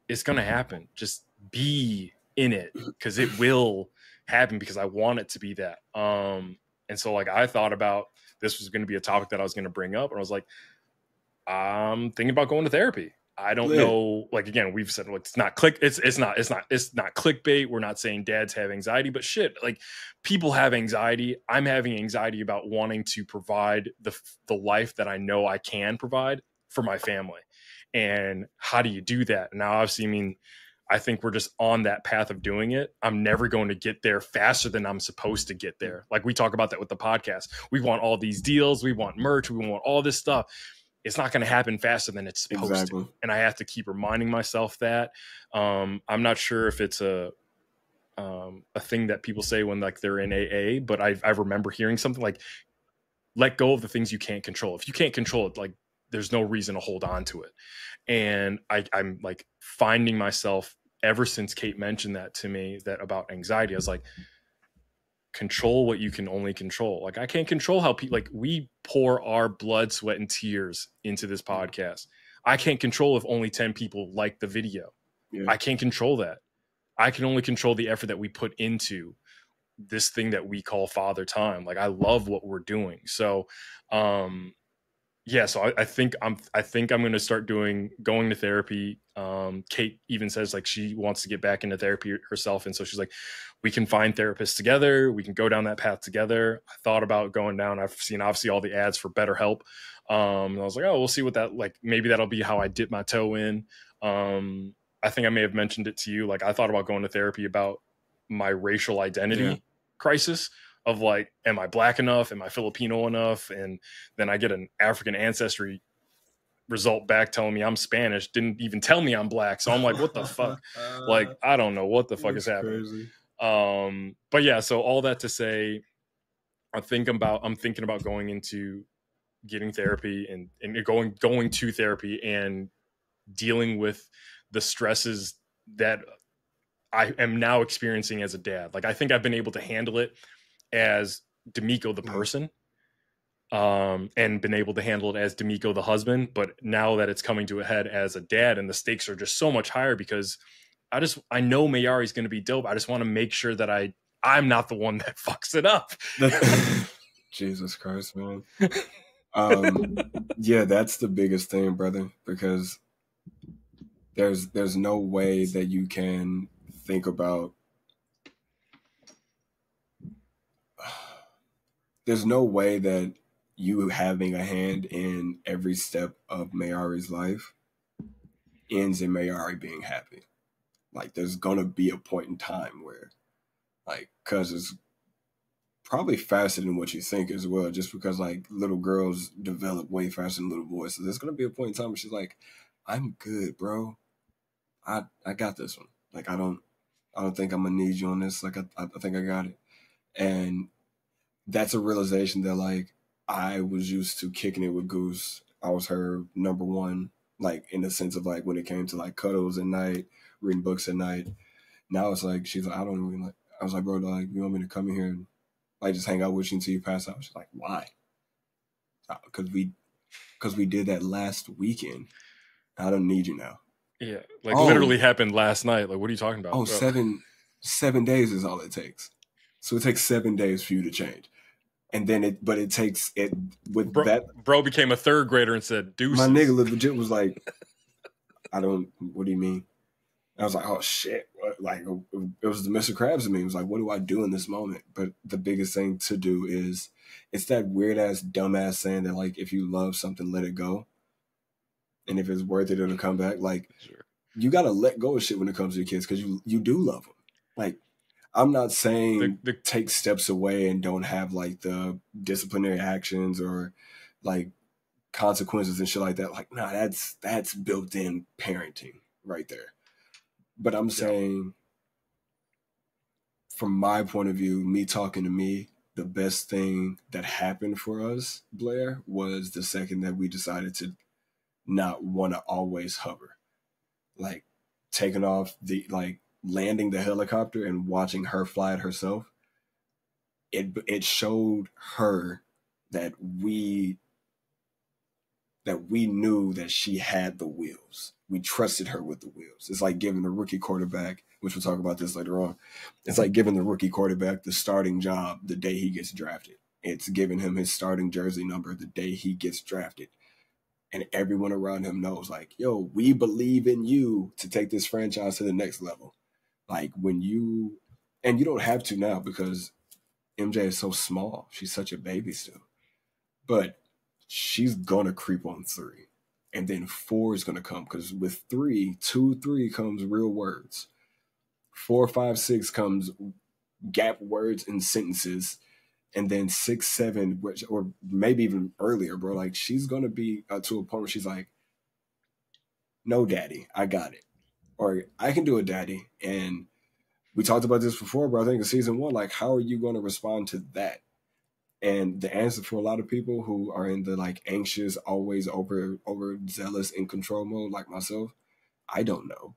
it's going to happen. Just be in it because it will happen because I want it to be that. And so like I thought about this was going to be a topic that I was going to bring up, and I was like, I'm thinking about going to therapy. I don't know. Like, again, we've said, like, it's not clickbait. We're not saying dads have anxiety, but shit, like people have anxiety. I'm having anxiety about wanting to provide the life that I know I can provide for my family. And how do you do that? Now, obviously, I mean, I think we're just on that path of doing it. I'm never going to get there faster than I'm supposed to get there. Like we talk about that with the podcast. We want all these deals. We want merch. We want all this stuff. It's not going to happen faster than it's supposed to. And I have to keep reminding myself that. I'm not sure if it's a thing that people say when like they're in AA, but I remember hearing something like, let go of the things you can't control. If you can't control it, like there's no reason to hold on to it. And I'm like finding myself ever since Kate mentioned that to me, that about anxiety, I was like, control what you can only control. Like I can't control how people, like we pour our blood, sweat, and tears into this podcast. I can't control if only 10 people like the video. Yeah. I can't control that. I can only control the effort that we put into this thing that we call father time. Like I love what we're doing. So, yeah, so I think I'm going to start going to therapy. Kate even says like she wants to get back into therapy herself, and so she's like, we can find therapists together. We can go down that path together. I thought about going down. I've seen obviously all the ads for BetterHelp. And I was like, oh, we'll see what that like. Maybe that'll be how I dip my toe in. I think I may have mentioned it to you. Like I thought about going to therapy about my racial identity crisis. Of like, am I black enough? Am I Filipino enough? And then I get an African ancestry result back telling me I'm Spanish. Didn't even tell me I'm black. So I'm like, what the fuck? Like, I don't know what the fuck is happening. Crazy. But yeah, so all that to say, I'm thinking about going into getting therapy and going to therapy and dealing with the stresses that I am now experiencing as a dad. Like, I think I've been able to handle it as De'Meco the person, and been able to handle it as De'Meco the husband. But now that it's coming to a head as a dad, and the stakes are just so much higher because I know Mayari's going to be dope. I just want to make sure that I'm not the one that fucks it up. Jesus Christ, man. Yeah, that's the biggest thing, brother, because there's no way that you can think about. There's no way that you having a hand in every step of Mayari's life ends in Mayari being happy. Like, there's gonna be a point in time where, like, cause it's probably faster than what you think as well, just because like little girls develop way faster than little boys. So there's gonna be a point in time where she's like, I'm good, bro. I got this one. Like, I don't think I'm gonna need you on this. Like, I think I got it. And that's a realization that, like, I was used to kicking it with Goose. I was her number one, like, in the sense of, like, when it came to, like, cuddles at night, reading books at night. Now it's like, she's like, I don't even, like, I was like, bro, like, you want me to come in here and, like, just hang out with you until you pass out? She's like, why? Because we did that last weekend. I don't need you now. Yeah, like, literally happened last night. Like, what are you talking about? Oh, 7 days is all it takes. So it takes 7 days for you to change. And then it takes it with bro became a third grader and said, deuces. My nigga legit was like, what do you mean? I was like, oh shit. Like, it was the Mr. Krabs in me. It was like, what do I do in this moment? But the biggest thing to do is, it's that weird ass, dumbass saying that, like, if you love something, let it go. And if it's worth it, it'll come back. Like, Sure. you got to let go of shit when it comes to your kids, because you do love them. Like, I'm not saying take steps away and don't have, like, the disciplinary actions or, like, consequences and shit like that. Like, nah, that's built-in parenting right there. But I'm saying, from my point of view, me talking to me, the best thing that happened for us, Blair, was the second that we decided to not want to always hover. Like, taking off landing the helicopter and watching her fly it herself. It showed her that we knew that she had the wheels. We trusted her with the wheels. It's like giving the rookie quarterback, which we'll talk about this later on. It's like giving the rookie quarterback the starting job the day he gets drafted. It's giving him his starting jersey number the day he gets drafted. And everyone around him knows, like, yo, we believe in you to take this franchise to the next level. Like, and you don't have to now because MJ is so small. She's such a baby still. But she's going to creep on 3. And then 4 is going to come, because with 2, 3 comes real words. 4, 5, 6 comes gap words and sentences. And then 6, 7, or maybe even earlier, bro. Like, she's going to be to a point where she's like, no, daddy, I got it. Or I can do it, daddy. And we talked about this before, bro. I think in season 1, like, how are you going to respond to that? And the answer for a lot of people who are in the, like, anxious, always over zealous in control mode, like myself, I don't know.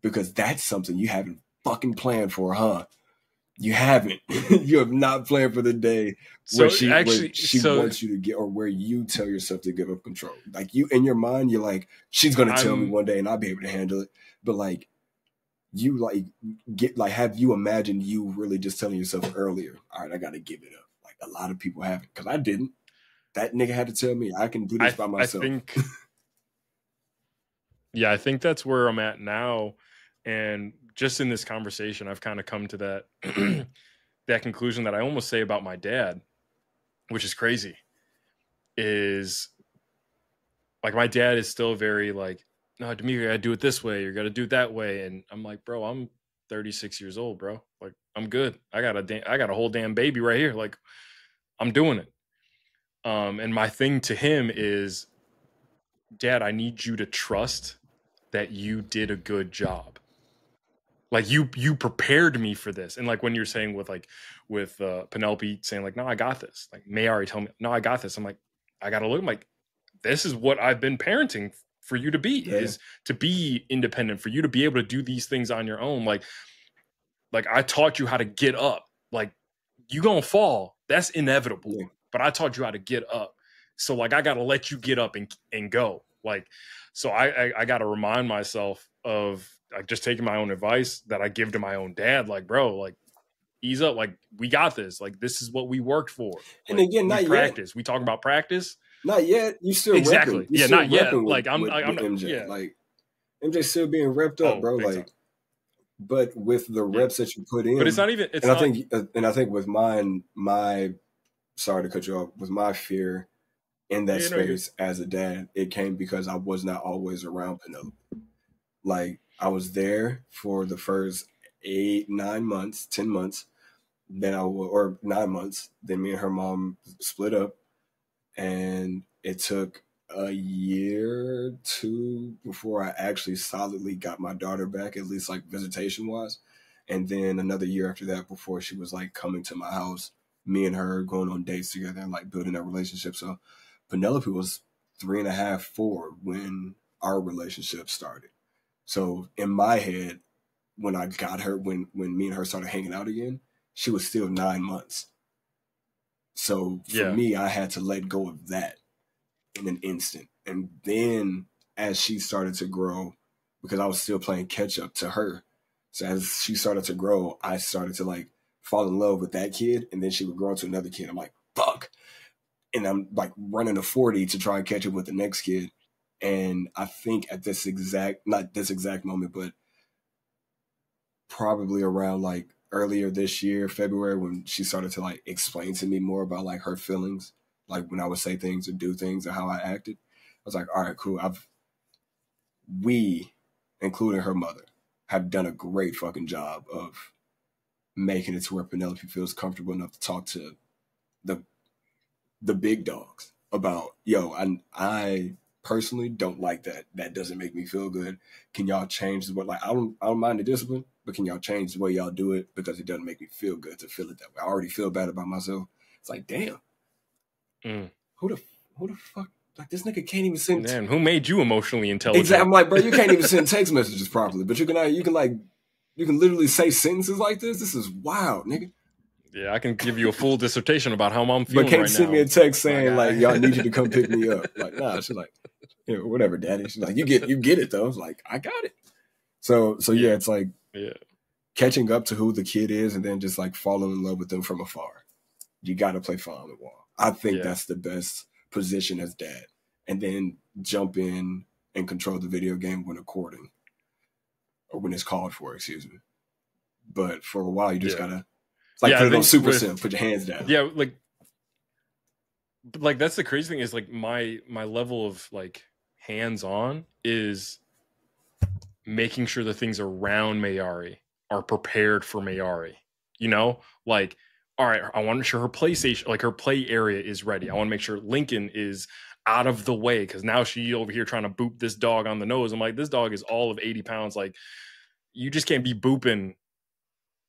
Because that's something you haven't fucking planned for, huh? You haven't. You have not planned for the day where she wants you to get, or where you tell yourself to give up control. Like, you, in your mind, you're like, she's going to tell me one day and I'll be able to handle it. But, like, you, like, have you imagined you really just telling yourself earlier, all right, I got to give it up. Like, a lot of people haven't, because I didn't. That nigga had to tell me I can do this by myself. I think that's where I'm at now. And just in this conversation, I've kind of come to that that conclusion that I almost say about my dad, which is crazy, is like, my dad is still very like, no, De'Meco, you gotta do it this way, you gotta do it that way. And I'm like, bro, I'm 36 years old, bro. Like, I'm good. I got a whole damn baby right here. Like, I'm doing it. And my thing to him is, Dad, I need you to trust that you did a good job. Like, you prepared me for this. And like, when you're saying with Penelope saying like, no, I got this. Like, Mayari told me, no, I got this. I'm like, I got to look, I'm like, this is what I've been parenting for you to be, is to be independent, for you to be able to do these things on your own. Like I taught you how to get up. Like, you gonna fall. That's inevitable. Yeah. But I taught you how to get up. So like, I got to let you get up and go. Like, so I got to remind myself of, like, just taking my own advice that I give to my own dad. Like, bro, like, ease up. Like, we got this. Like, this is what we worked for. Like, and again, not practice. Yet. We talk about practice. Not yet. You still exactly. Repping. Still not yet. With, like, I'm with not, MJ. Yeah. Like, MJ's still being repped up, bro. Like, time. But with the reps that you put in, but it's not even. It's I think with my sorry to cut you off, with my fear in that space as a dad, it came because I was not always around Penelope. Like, I was there for the first 8, 9 months, 10 months, or 9 months. Then me and her mom split up, and it took a year, 2 before I actually solidly got my daughter back, at least like visitation wise. And then another year after that before she was like coming to my house, me and her going on dates together and like building that relationship. So Penelope was 3.5, 4 when our relationship started. So in my head, when I got her, when me and her started hanging out again, she was still 9 months. So for me, I had to let go of that in an instant. And then as she started to grow, because I was still playing catch up to her. So as she started to grow, I started to like fall in love with that kid. And then she would grow into another kid. I'm like, fuck. And I'm like running a 40 to try and catch up with the next kid. And I think at not this exact moment, but probably around like earlier this year, February, when she started to like explain to me more about like her feelings, like when I would say things or do things or how I acted. I was like, all right, cool. We, including her mother, have done a great fucking job of making it to where Penelope feels comfortable enough to talk to the big dogs about, yo, I personally don't like that. That doesn't make me feel good. Can y'all change the way? Like, I don't mind the discipline, but can y'all change the way y'all do it, because it doesn't make me feel good to feel it that way. I already feel bad about myself. It's like, damn, who the fuck? Like, this nigga can't even send. Man, who made you emotionally intelligent? Exactly. I'm like, bro, you can't even send text messages properly, but you can literally say sentences like this. This is wild, nigga. Yeah, I can give you a full dissertation about how I'm feeling but can't right send now. me a text saying like, y'all need you to come pick me up. Like, nah, she's like, yeah, whatever, daddy. She's like, you get it though. I was like, I got it. So yeah, it's like catching up to who the kid is and then just like falling in love with them from afar. You got to play fly on the wall. I think that's the best position as dad. And then jump in and control the video game when according, or when it's called for, excuse me. But for a while, you just gotta, like, put it on Super Sim, put your hands down. Yeah, like that's the crazy thing is like my level of like hands-on is making sure the things around Mayari are prepared for Mayari. You know, like, all right, I want to make sure her PlayStation, like her play area, is ready. I want to make sure Lincoln is out of the way, because now she over here trying to boop this dog on the nose. I'm like, this dog is all of 80 pounds. Like, you just can't be booping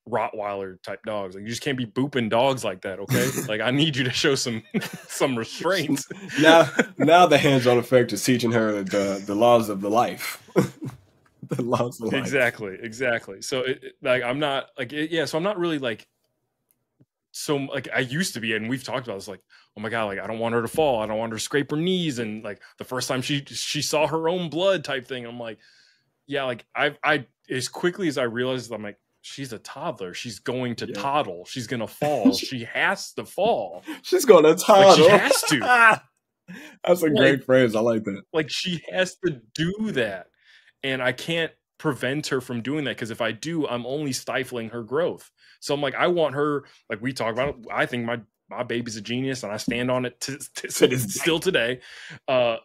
Rottweiler type dogs. Like, you just can't be booping dogs like that, okay? Like, I need you to show some restraint. Now the hands-on effect is teaching her the laws of the life. The laws of life. Exactly. So like, I'm not like so I'm not really like, so like I used to be, and we've talked about this, like, oh my god, like I don't want her to fall, I don't want her to scrape her knees, and like the first time she saw her own blood type thing, I'm like, yeah, like I as quickly as I realized, I'm like, she's a toddler, she's going to toddle, she's gonna fall, she has to fall, she's gonna toddle, like, she has to. That's a great phrase. I like that. Like, she has to do that, and I can't prevent her from doing that, because if I do, I'm only stifling her growth. So I'm like, I want her, like we talk about it, I think my baby's a genius, and I stand on it still today.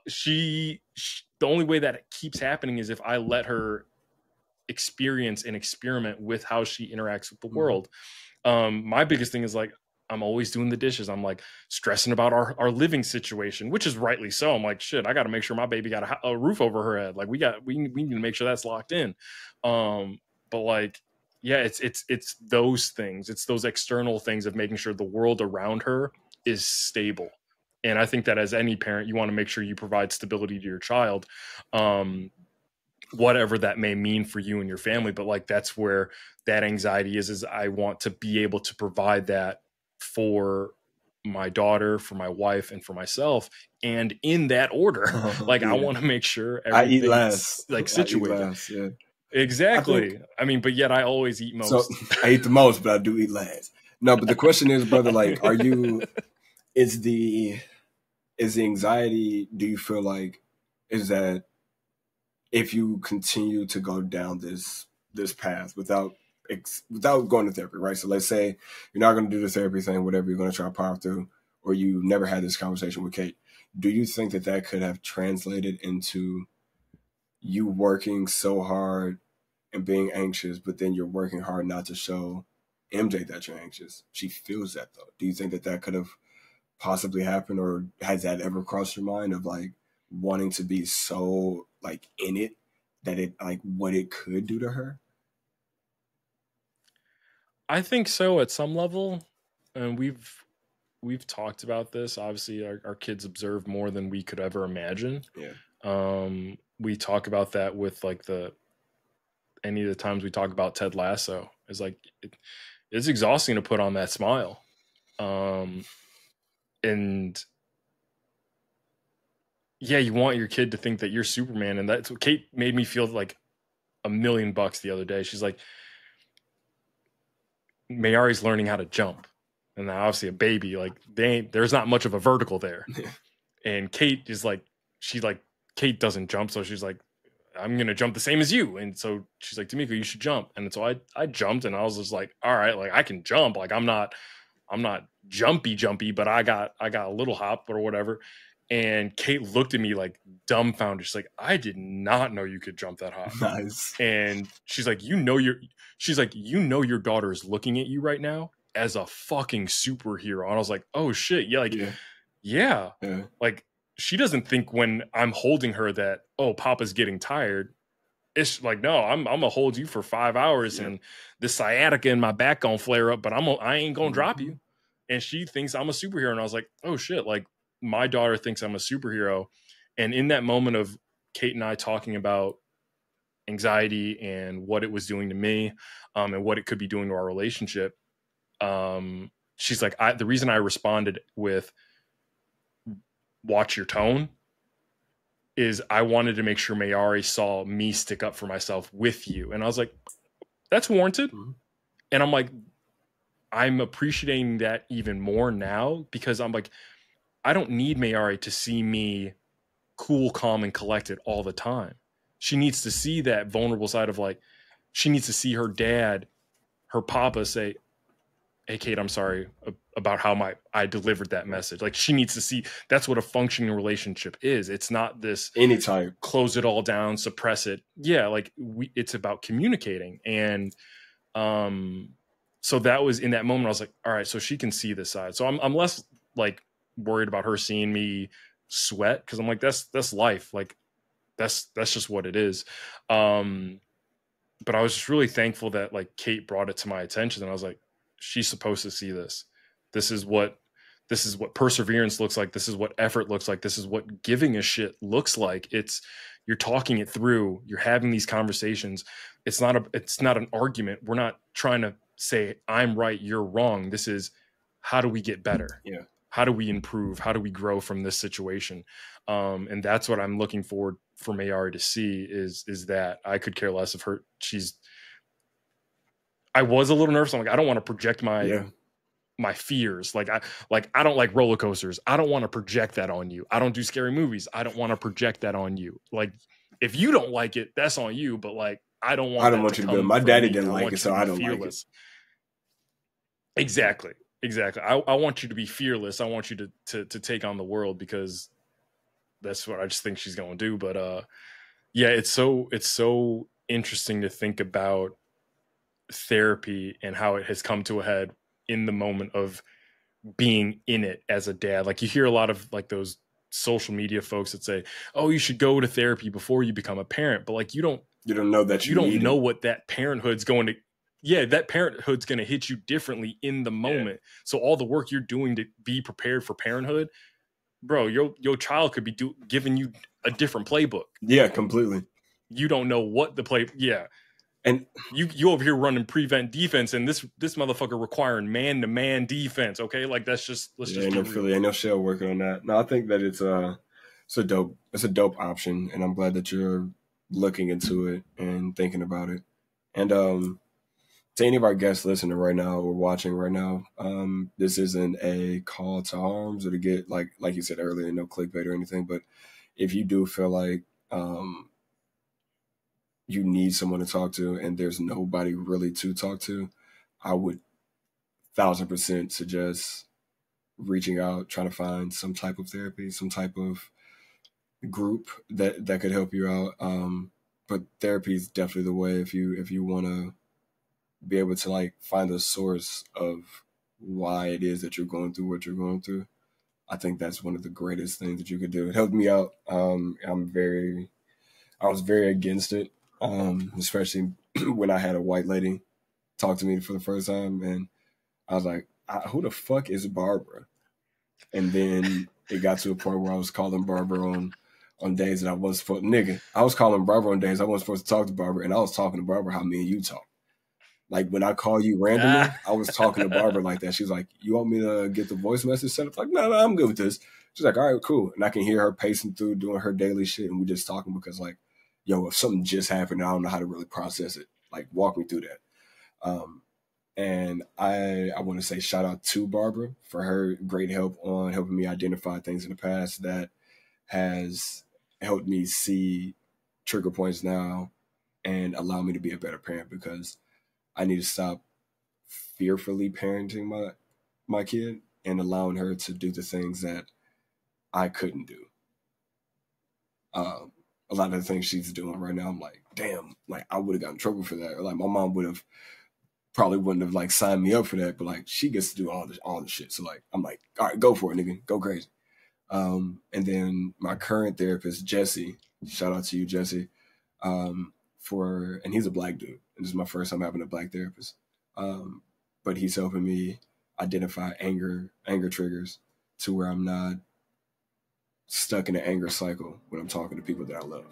She the only way that it keeps happening is if I let her experience and experiment with how she interacts with the world. My biggest thing is like, I'm always doing the dishes. I'm like stressing about our living situation, which is rightly so. I'm like, shit, I got to make sure my baby got a roof over her head. Like, we need to make sure that's locked in. But like, yeah, it's those things. It's those external things of making sure the world around her is stable. And I think that as any parent, you want to make sure you provide stability to your child, whatever that may mean for you and your family. But like, that's where that anxiety is I want to be able to provide that for my daughter, for my wife, and for myself, and in that order. Like, I want to make sure everything's, I eat last, like, situated. I eat last, yeah. Exactly. I mean, but yet I always eat most. So I eat the most, but I do eat last. No, but the question is, brother, like, is the anxiety, do you feel like, is that if you continue to go down this path without going to therapy, right? So let's say you're not going to do the therapy thing, whatever, you're going to try to power through, or you never had this conversation with Kate. Do you think that could have translated into you working so hard and being anxious, but then you're working hard not to show MJ that you're anxious? She feels that though. Do you think that could have possibly happened, or has that ever crossed your mind of like wanting to be so like in it that it, like, what it could do to her? I think so at some level, and we've talked about this. Obviously, our kids observe more than we could ever imagine. Yeah. We talk about that with like any of the times we talk about Ted Lasso. It's like it's exhausting to put on that smile, and yeah, you want your kid to think that you're Superman, and that's what Kate made me feel like $1,000,000 the other day. She's like, Mayari's learning how to jump, and now obviously a baby, like there's not much of a vertical there. And Kate is like, Kate doesn't jump, so she's like, I'm going to jump the same as you. And so she's like, De'Meco, you should jump. And so I jumped, and I was just like, all right, like I can jump. Like I'm not jumpy, but I got a little hop or whatever. And Kate looked at me like dumbfounded. She's like, I did not know you could jump that high. Nice. And she's like, you know your daughter is looking at you right now as a fucking superhero. And I was like, oh shit. Yeah, like yeah. Like she doesn't think when I'm holding her that, oh, Papa's getting tired. It's like, no, I'm gonna hold you for 5 hours and the sciatica in my back gonna flare up, but I ain't gonna drop you. And she thinks I'm a superhero. And I was like, oh shit, like my daughter thinks I'm a superhero. And in that moment of Kate and I talking about anxiety and what it was doing to me, and what it could be doing to our relationship, she's like, the reason I responded with watch your tone is I wanted to make sure Mayari saw me stick up for myself with you. And I was like, that's warranted. And I'm like, I'm appreciating that even more now, because I'm like, I don't need Mayari to see me cool, calm, and collected all the time. She needs to see that vulnerable side of like, she needs to see her dad, her papa say, hey, Kate, I'm sorry about how I delivered that message. Like she needs to see that's what a functioning relationship is. It's not this any type close it all down, suppress it. Yeah, like it's about communicating. And so that was in that moment I was like, all right, so she can see this side. So I'm less like worried about her seeing me sweat, because I'm like, that's life. Like that's just what it is. But I was just really thankful that like Kate brought it to my attention, and I was like, she's supposed to see this. This is what perseverance looks like. This is what effort looks like. This is what giving a shit looks like. You're talking it through. You're having these conversations. It's not an argument. We're not trying to say I'm right, you're wrong. This is, how do we get better? Yeah. How do we improve? How do we grow from this situation? And that's what I'm looking forward for Mayari to see is that I could care less of her. I was a little nervous. I'm like, I don't want to project my fears. Like I don't like roller coasters. I don't want to project that on you. I don't do scary movies. I don't want to project that on you. Like if you don't like it, that's on you. But like, I don't want you to be. My daddy didn't like it, so I don't like it. Exactly. I want you to be fearless. I want you to take on the world, because that's what I just think she's going to do. But yeah, it's so interesting to think about therapy and how it has come to a head in the moment of being in it as a dad. Like you hear a lot of like those social media folks that say, oh, you should go to therapy before you become a parent. But like, you don't know that you don't know what that parenthood's going to, that parenthood's going to hit you differently in the moment. Yeah. So all the work you're doing to be prepared for parenthood, bro, your child could be giving you a different playbook. Yeah, completely. You don't know what the play. Yeah. And you over here running prevent defense, and this motherfucker requiring man-to-man defense. Okay, like let's just ain't no shell working on that. No, I think that it's a dope option, and I'm glad that you're looking into it and thinking about it. And to any of our guests listening right now or watching right now, this isn't a call to arms or to get like you said earlier, no clickbait or anything. But if you do feel like you need someone to talk to and there's nobody really to talk to, I would 1,000% suggest reaching out, trying to find some type of therapy, some type of group that could help you out. But therapy is definitely the way if you want to be able to like find the source of why it is that you're going through what you're going through. I think that's one of the greatest things that you could do. It helped me out. I was very against it. Especially when I had a white lady talk to me for the first time, and I was like, who the fuck is Barbara? And then it got to a point where I was calling Barbara on days that I wasn't supposed I was calling Barbara on days I wasn't supposed to talk to Barbara, and I was talking to Barbara how me and you talk. Like when I call you randomly, I was talking to Barbara like that. She was like, you want me to get the voice message set up? Like, no, I'm good with this. She's like, all right, cool. And I can hear her pacing through, doing her daily shit, and we just talking because like, yo, if something just happened, I don't know how to really process it. Like, walk me through that. And I want to say shout out to Barbara for her great help on helping me identify things in the past that has helped me see trigger points now and allow me to be a better parent, because I need to stop fearfully parenting my kid and allowing her to do the things that I couldn't do. A lot of the things she's doing right now, I'm like, damn, like I would have gotten in trouble for that. Or like my mom probably wouldn't have like signed me up for that, but like she gets to do all the shit. So like I'm like, all right, go for it, nigga, go crazy. And then my current therapist, Jesse, shout out to you, Jesse, and he's a Black dude, and this is my first time having a Black therapist. But he's helping me identify anger triggers to where I'm not stuck in an anger cycle when I'm talking to people that I love,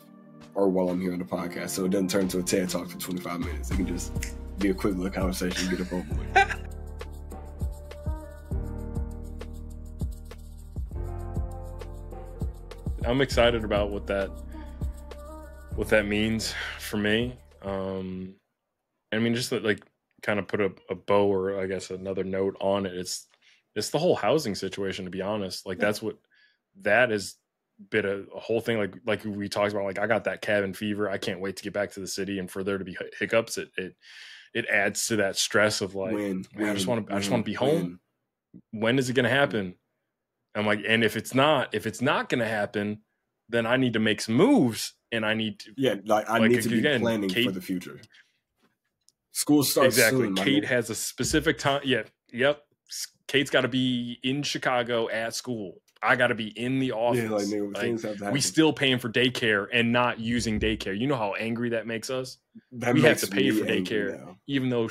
or while I'm here on the podcast. So it doesn't turn into a TED Talk for 25 minutes. It can just be a quick little conversation and get it over with. I'm excited about what that means for me. I mean, just like kind of put a bow, or I guess another note on it. It's the whole housing situation, to be honest. Like that has been a whole thing. Like we talked about, like I got that cabin fever. I can't wait to get back to the city, and for there to be hiccups, it adds to that stress of like, I just want to be home. When is it going to happen? I'm like, and if it's not going to happen, then I need to make some moves, and I need to I need to be planning for the future. School starts soon. Kate has a specific time. Yep. Kate's got to be in Chicago at school. I got to be in the office. Yeah, things have to happen. We still paying for daycare and not using daycare. You know how angry that makes us? We have to pay for daycare, even though,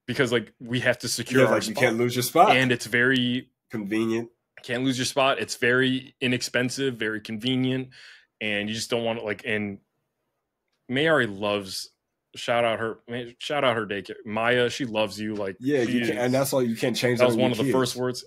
because like we have to secure our spot. You can't lose your spot. And it's very convenient. Can't lose your spot. It's very inexpensive, very convenient. And you just don't want to like, and Mayari loves, shout out her daycare. Maya, she loves you. Like, and that's all. You can't change that. Was one of the first words.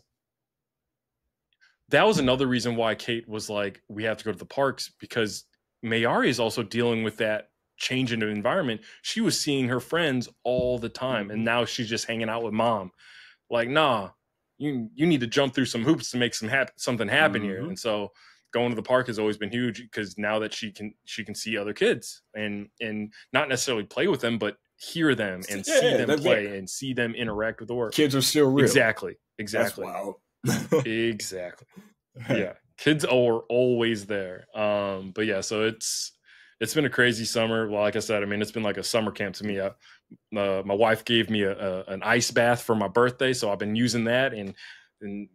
That was another reason why Kate was like, we have to go to the parks, because Mayari is also dealing with that change in the environment. She was seeing her friends all the time, and now she's just hanging out with mom. Like, nah, you need to jump through some hoops to make something happen here. And so going to the park has always been huge, because now that she can see other kids and not necessarily play with them, but hear them and see them play and see them interact with the world. Kids are still real. Exactly. That's wild. Exactly. Yeah. Kids are always there. But yeah, so it's been a crazy summer. Well, like I said, I mean, it's been like a summer camp to me. My wife gave me an ice bath for my birthday, so I've been using that, and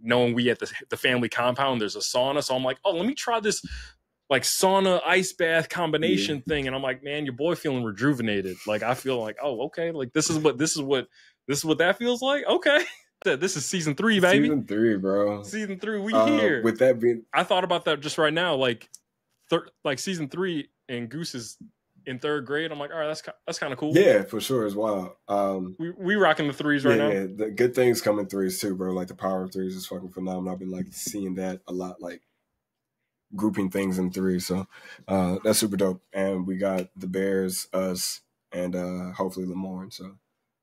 knowing we at the family compound, there's a sauna, so I'm like, oh, let me try this like sauna ice bath combination thing, and I'm like, man, your boy feeling rejuvenated. Like I feel like, oh, okay, like this is what that feels like. Okay. This is season 3, baby. Season 3, bro. Season 3, we here. With that being, I thought about that just right now. Like season 3, and Goose is in 3rd grade. I'm like, all right, that's kind of cool. Yeah, for sure as well. We rocking the 3s right now. Yeah, the good things come in 3s too, bro. Like the power of 3s is fucking phenomenal. I've been like seeing that a lot, like grouping things in 3. So that's super dope. And we got the Bears, us, and hopefully Lamorne. So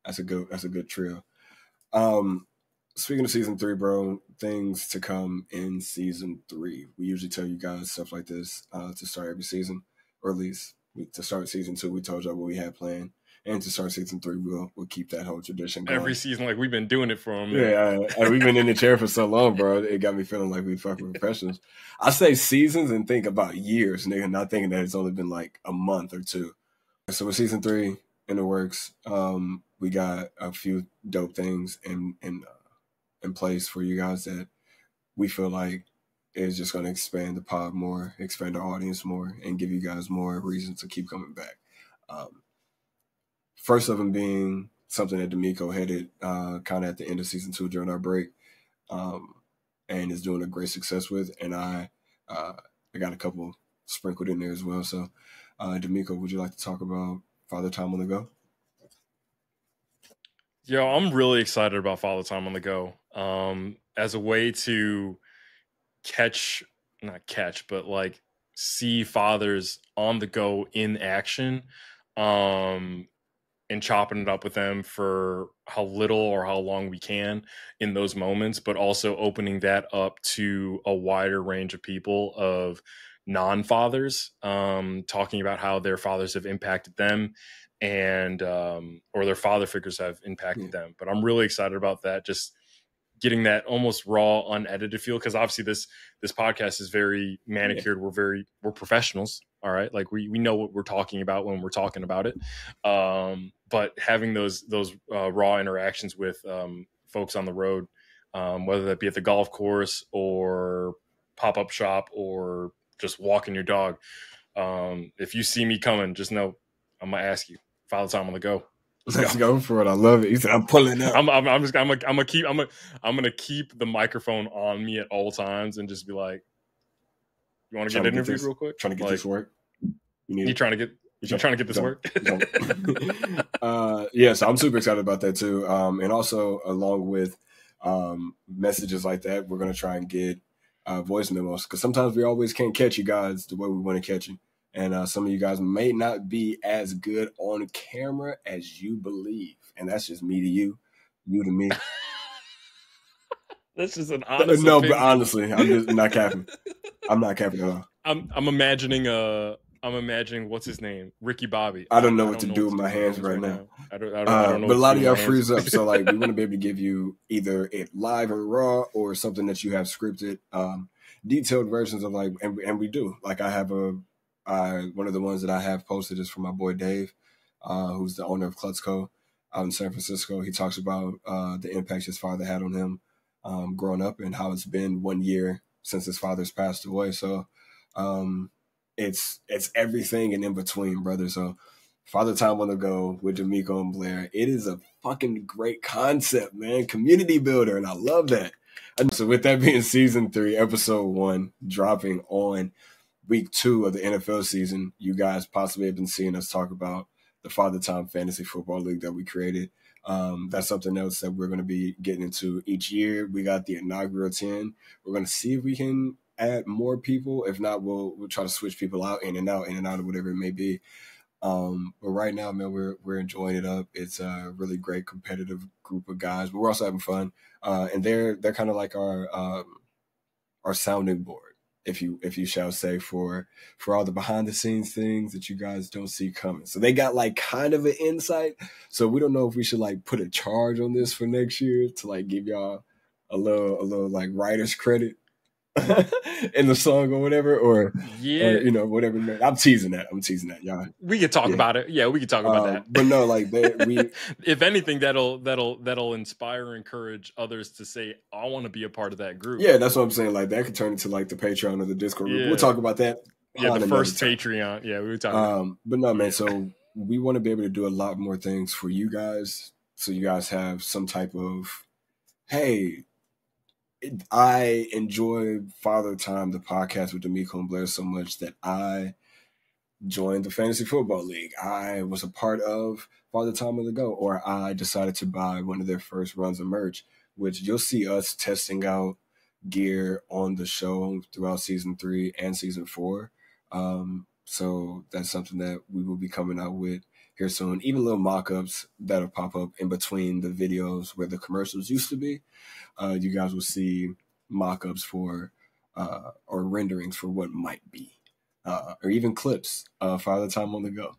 that's a good trio. Speaking of season 3, bro, things to come in season 3. We usually tell you guys stuff like this to start every season, or at least to start season 2. We told y'all what we had planned, and to start season 3, we'll keep that whole tradition going. Every season, like we've been doing it for them. Yeah, we've been in the chair for so long, bro. It got me feeling like we fucking professionals. I say seasons and think about years, nigga, not thinking that it's only been like a month or 2. So with season 3 in the works, we got a few dope things in place for you guys that we feel like is just going to expand the pod more, expand our audience more, and give you guys more reasons to keep coming back. First of them being something that De'Meco headed kind of at the end of season 2 during our break, and is doing a great success with. And I got a couple sprinkled in there as well. So, De'Meco, would you like to talk about Father Time on the Go? Yo, I'm really excited about Father Time on the Go. As a way to but like see fathers on the go in action, and chopping it up with them for how little or how long we can in those moments, but also opening that up to a wider range of people of non-fathers, talking about how their fathers have impacted them and or their father figures have impacted them. But I'm really excited about that, just getting that almost raw, unedited feel, because obviously this podcast is very manicured. We're professionals, all right? Like we know what we're talking about when we're talking about it. But having those raw interactions with folks on the road, whether that be at the golf course or pop-up shop or just walking your dog, if you see me coming, just know I'm gonna ask you. Father Time on the go. Let's go for it. I love it. He said, "I'm pulling up." I'm gonna keep the microphone on me at all times and just be like, "You want to get interviewed real quick? Trying to get this work. You trying to get this work?" So I'm super excited about that too. And also along with messages like that, we're gonna try and get voice memos, because sometimes we always can't catch you guys the way we want to catch you. And some of you guys may not be as good on camera as you believe. And that's just me to you, you to me. That's just an honest opinion. But honestly, I'm just not capping. I'm not capping at all. I'm imagining what's his name? Ricky Bobby. I don't know what to do with my hands right now. I don't know. But a lot of y'all freeze up. So like we want to be able to give you either it live and raw or something that you have scripted, detailed versions of, like, and we do. Like I have one of the ones that I have posted is from my boy Dave, who's the owner of Klutzco out in San Francisco. He talks about the impact his father had on him growing up and how it's been 1 year since his father's passed away. So it's everything and in between, brother. So Father Time on the Go with De'Meco and Blair. It is a fucking great concept, man. Community builder, and I love that. So with that being season 3, episode 1, dropping on week 2 of the NFL season, you guys possibly have been seeing us talk about the Father Time Fantasy Football League that we created. That's something else that we're going to be getting into each year. We got the inaugural 10. We're going to see if we can add more people. If not, we'll try to switch people out, in and out, or whatever it may be. But right now, man, we're enjoying it up. It's a really great competitive group of guys, but we're also having fun. And they're kind of like our sounding board, if you shall say, for all the behind the scenes things that you guys don't see coming. So they got like kind of an insight. So we don't know if we should like put a charge on this for next year to like give y'all a little like writer's credit in the song or whatever, or whatever. I'm teasing that, y'all. We could talk about it. Yeah, we could talk about that. But no, like we if anything, that'll inspire, encourage others to say, I want to be a part of that group. Yeah, that's what I'm saying. Like that could turn into like the Patreon or the Discord group. We'll talk about that. Yeah, the first Patreon. Yeah, we were talking about. But no, man, so we want to be able to do a lot more things for you guys, so you guys have some type of, hey, I enjoy Father Time, the podcast with De'Meco and Blair, so much that I joined the Fantasy Football League. I was a part of Father Time on the Go, or I decided to buy one of their first runs of merch, which you'll see us testing out gear on the show throughout season 3 and season 4. So that's something that we will be coming out with here soon. Even little mock-ups that'll pop up in between the videos where the commercials used to be. You guys will see mock-ups for or renderings for what might be, or even clips of Father Time on the Go.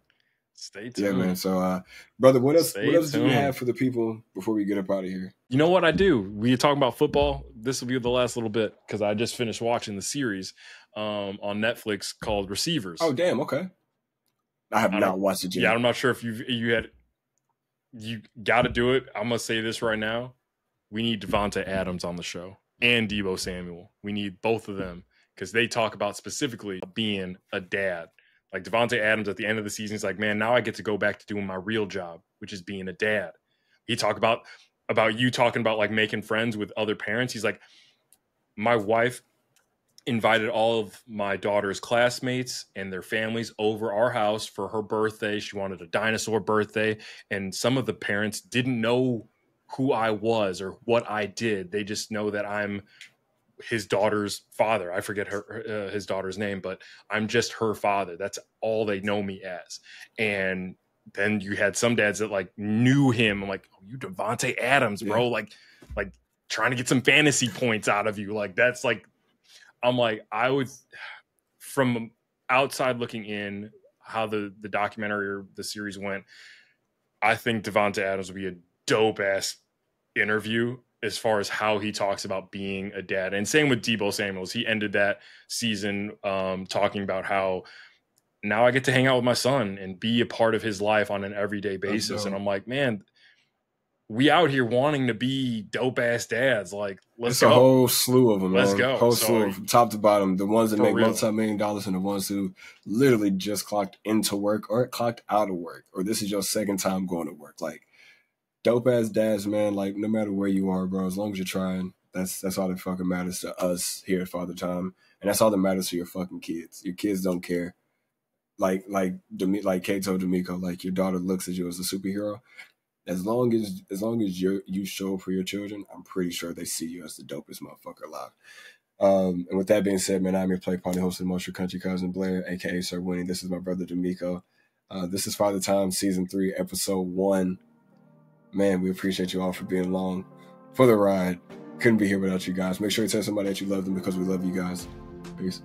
Stay tuned. Yeah, man. So, brother, what else do you have for the people before we get up out of here? You know what I do? We talking about football. This will be the last little bit because I just finished watching the series on Netflix called Receivers. Oh, damn. Okay. I have not watched it yet. Yeah, I'm not sure if you got to do it. I'm gonna say this right now. We need Devontae Adams on the show and Deebo Samuel. We need both of them because they talk about specifically being a dad. Like Devontae Adams at the end of the season, he's like, man, now I get to go back to doing my real job, which is being a dad. He talked about you talking about like making friends with other parents. He's like, my wife invited all of my daughter's classmates and their families over our house for her birthday. She wanted a dinosaur birthday. And some of the parents didn't know who I was or what I did. They just know that I'm his daughter's father. I forget his daughter's name, but I'm just her father. That's all they know me as. And then you had some dads that like knew him. I'm like, oh, you Devontae Adams, bro. Like trying to get some fantasy points out of you. Like, that's like, I'm like, I would from outside looking in, how the documentary or the series went, I think Devonta Adams would be a dope ass interview as far as how he talks about being a dad. And same with Deebo Samuels. He ended that season talking about how now I get to hang out with my son and be a part of his life on an everyday basis. And I'm like, man, we out here wanting to be dope ass dads. Like, let's go. It's a whole slew of them. Let's man. go. Whole So, slew from top to bottom. The ones that make real. multi-million and the ones who literally just clocked into work or clocked out of work, or this is your second time going to work. Like, dope ass dads, man. Like, no matter where you are, bro, as long as you're trying, that's all that fucking matters to us here at Father Time, and that's all that matters to your fucking kids. Your kids don't care. Like Kate told De'Meco, like, your daughter looks at you as a superhero. As long as you show up for your children, I'm pretty sure they see you as the dopest motherfucker alive. And with that being said, man, I'm your play party host of Most Your Country Cousin Blair, aka Sir Winnie. This is my brother De'Meco. This is Father Time, Season 3, Episode 1. Man, we appreciate you all for being along for the ride. Couldn't be here without you guys. Make sure you tell somebody that you love them because we love you guys. Peace.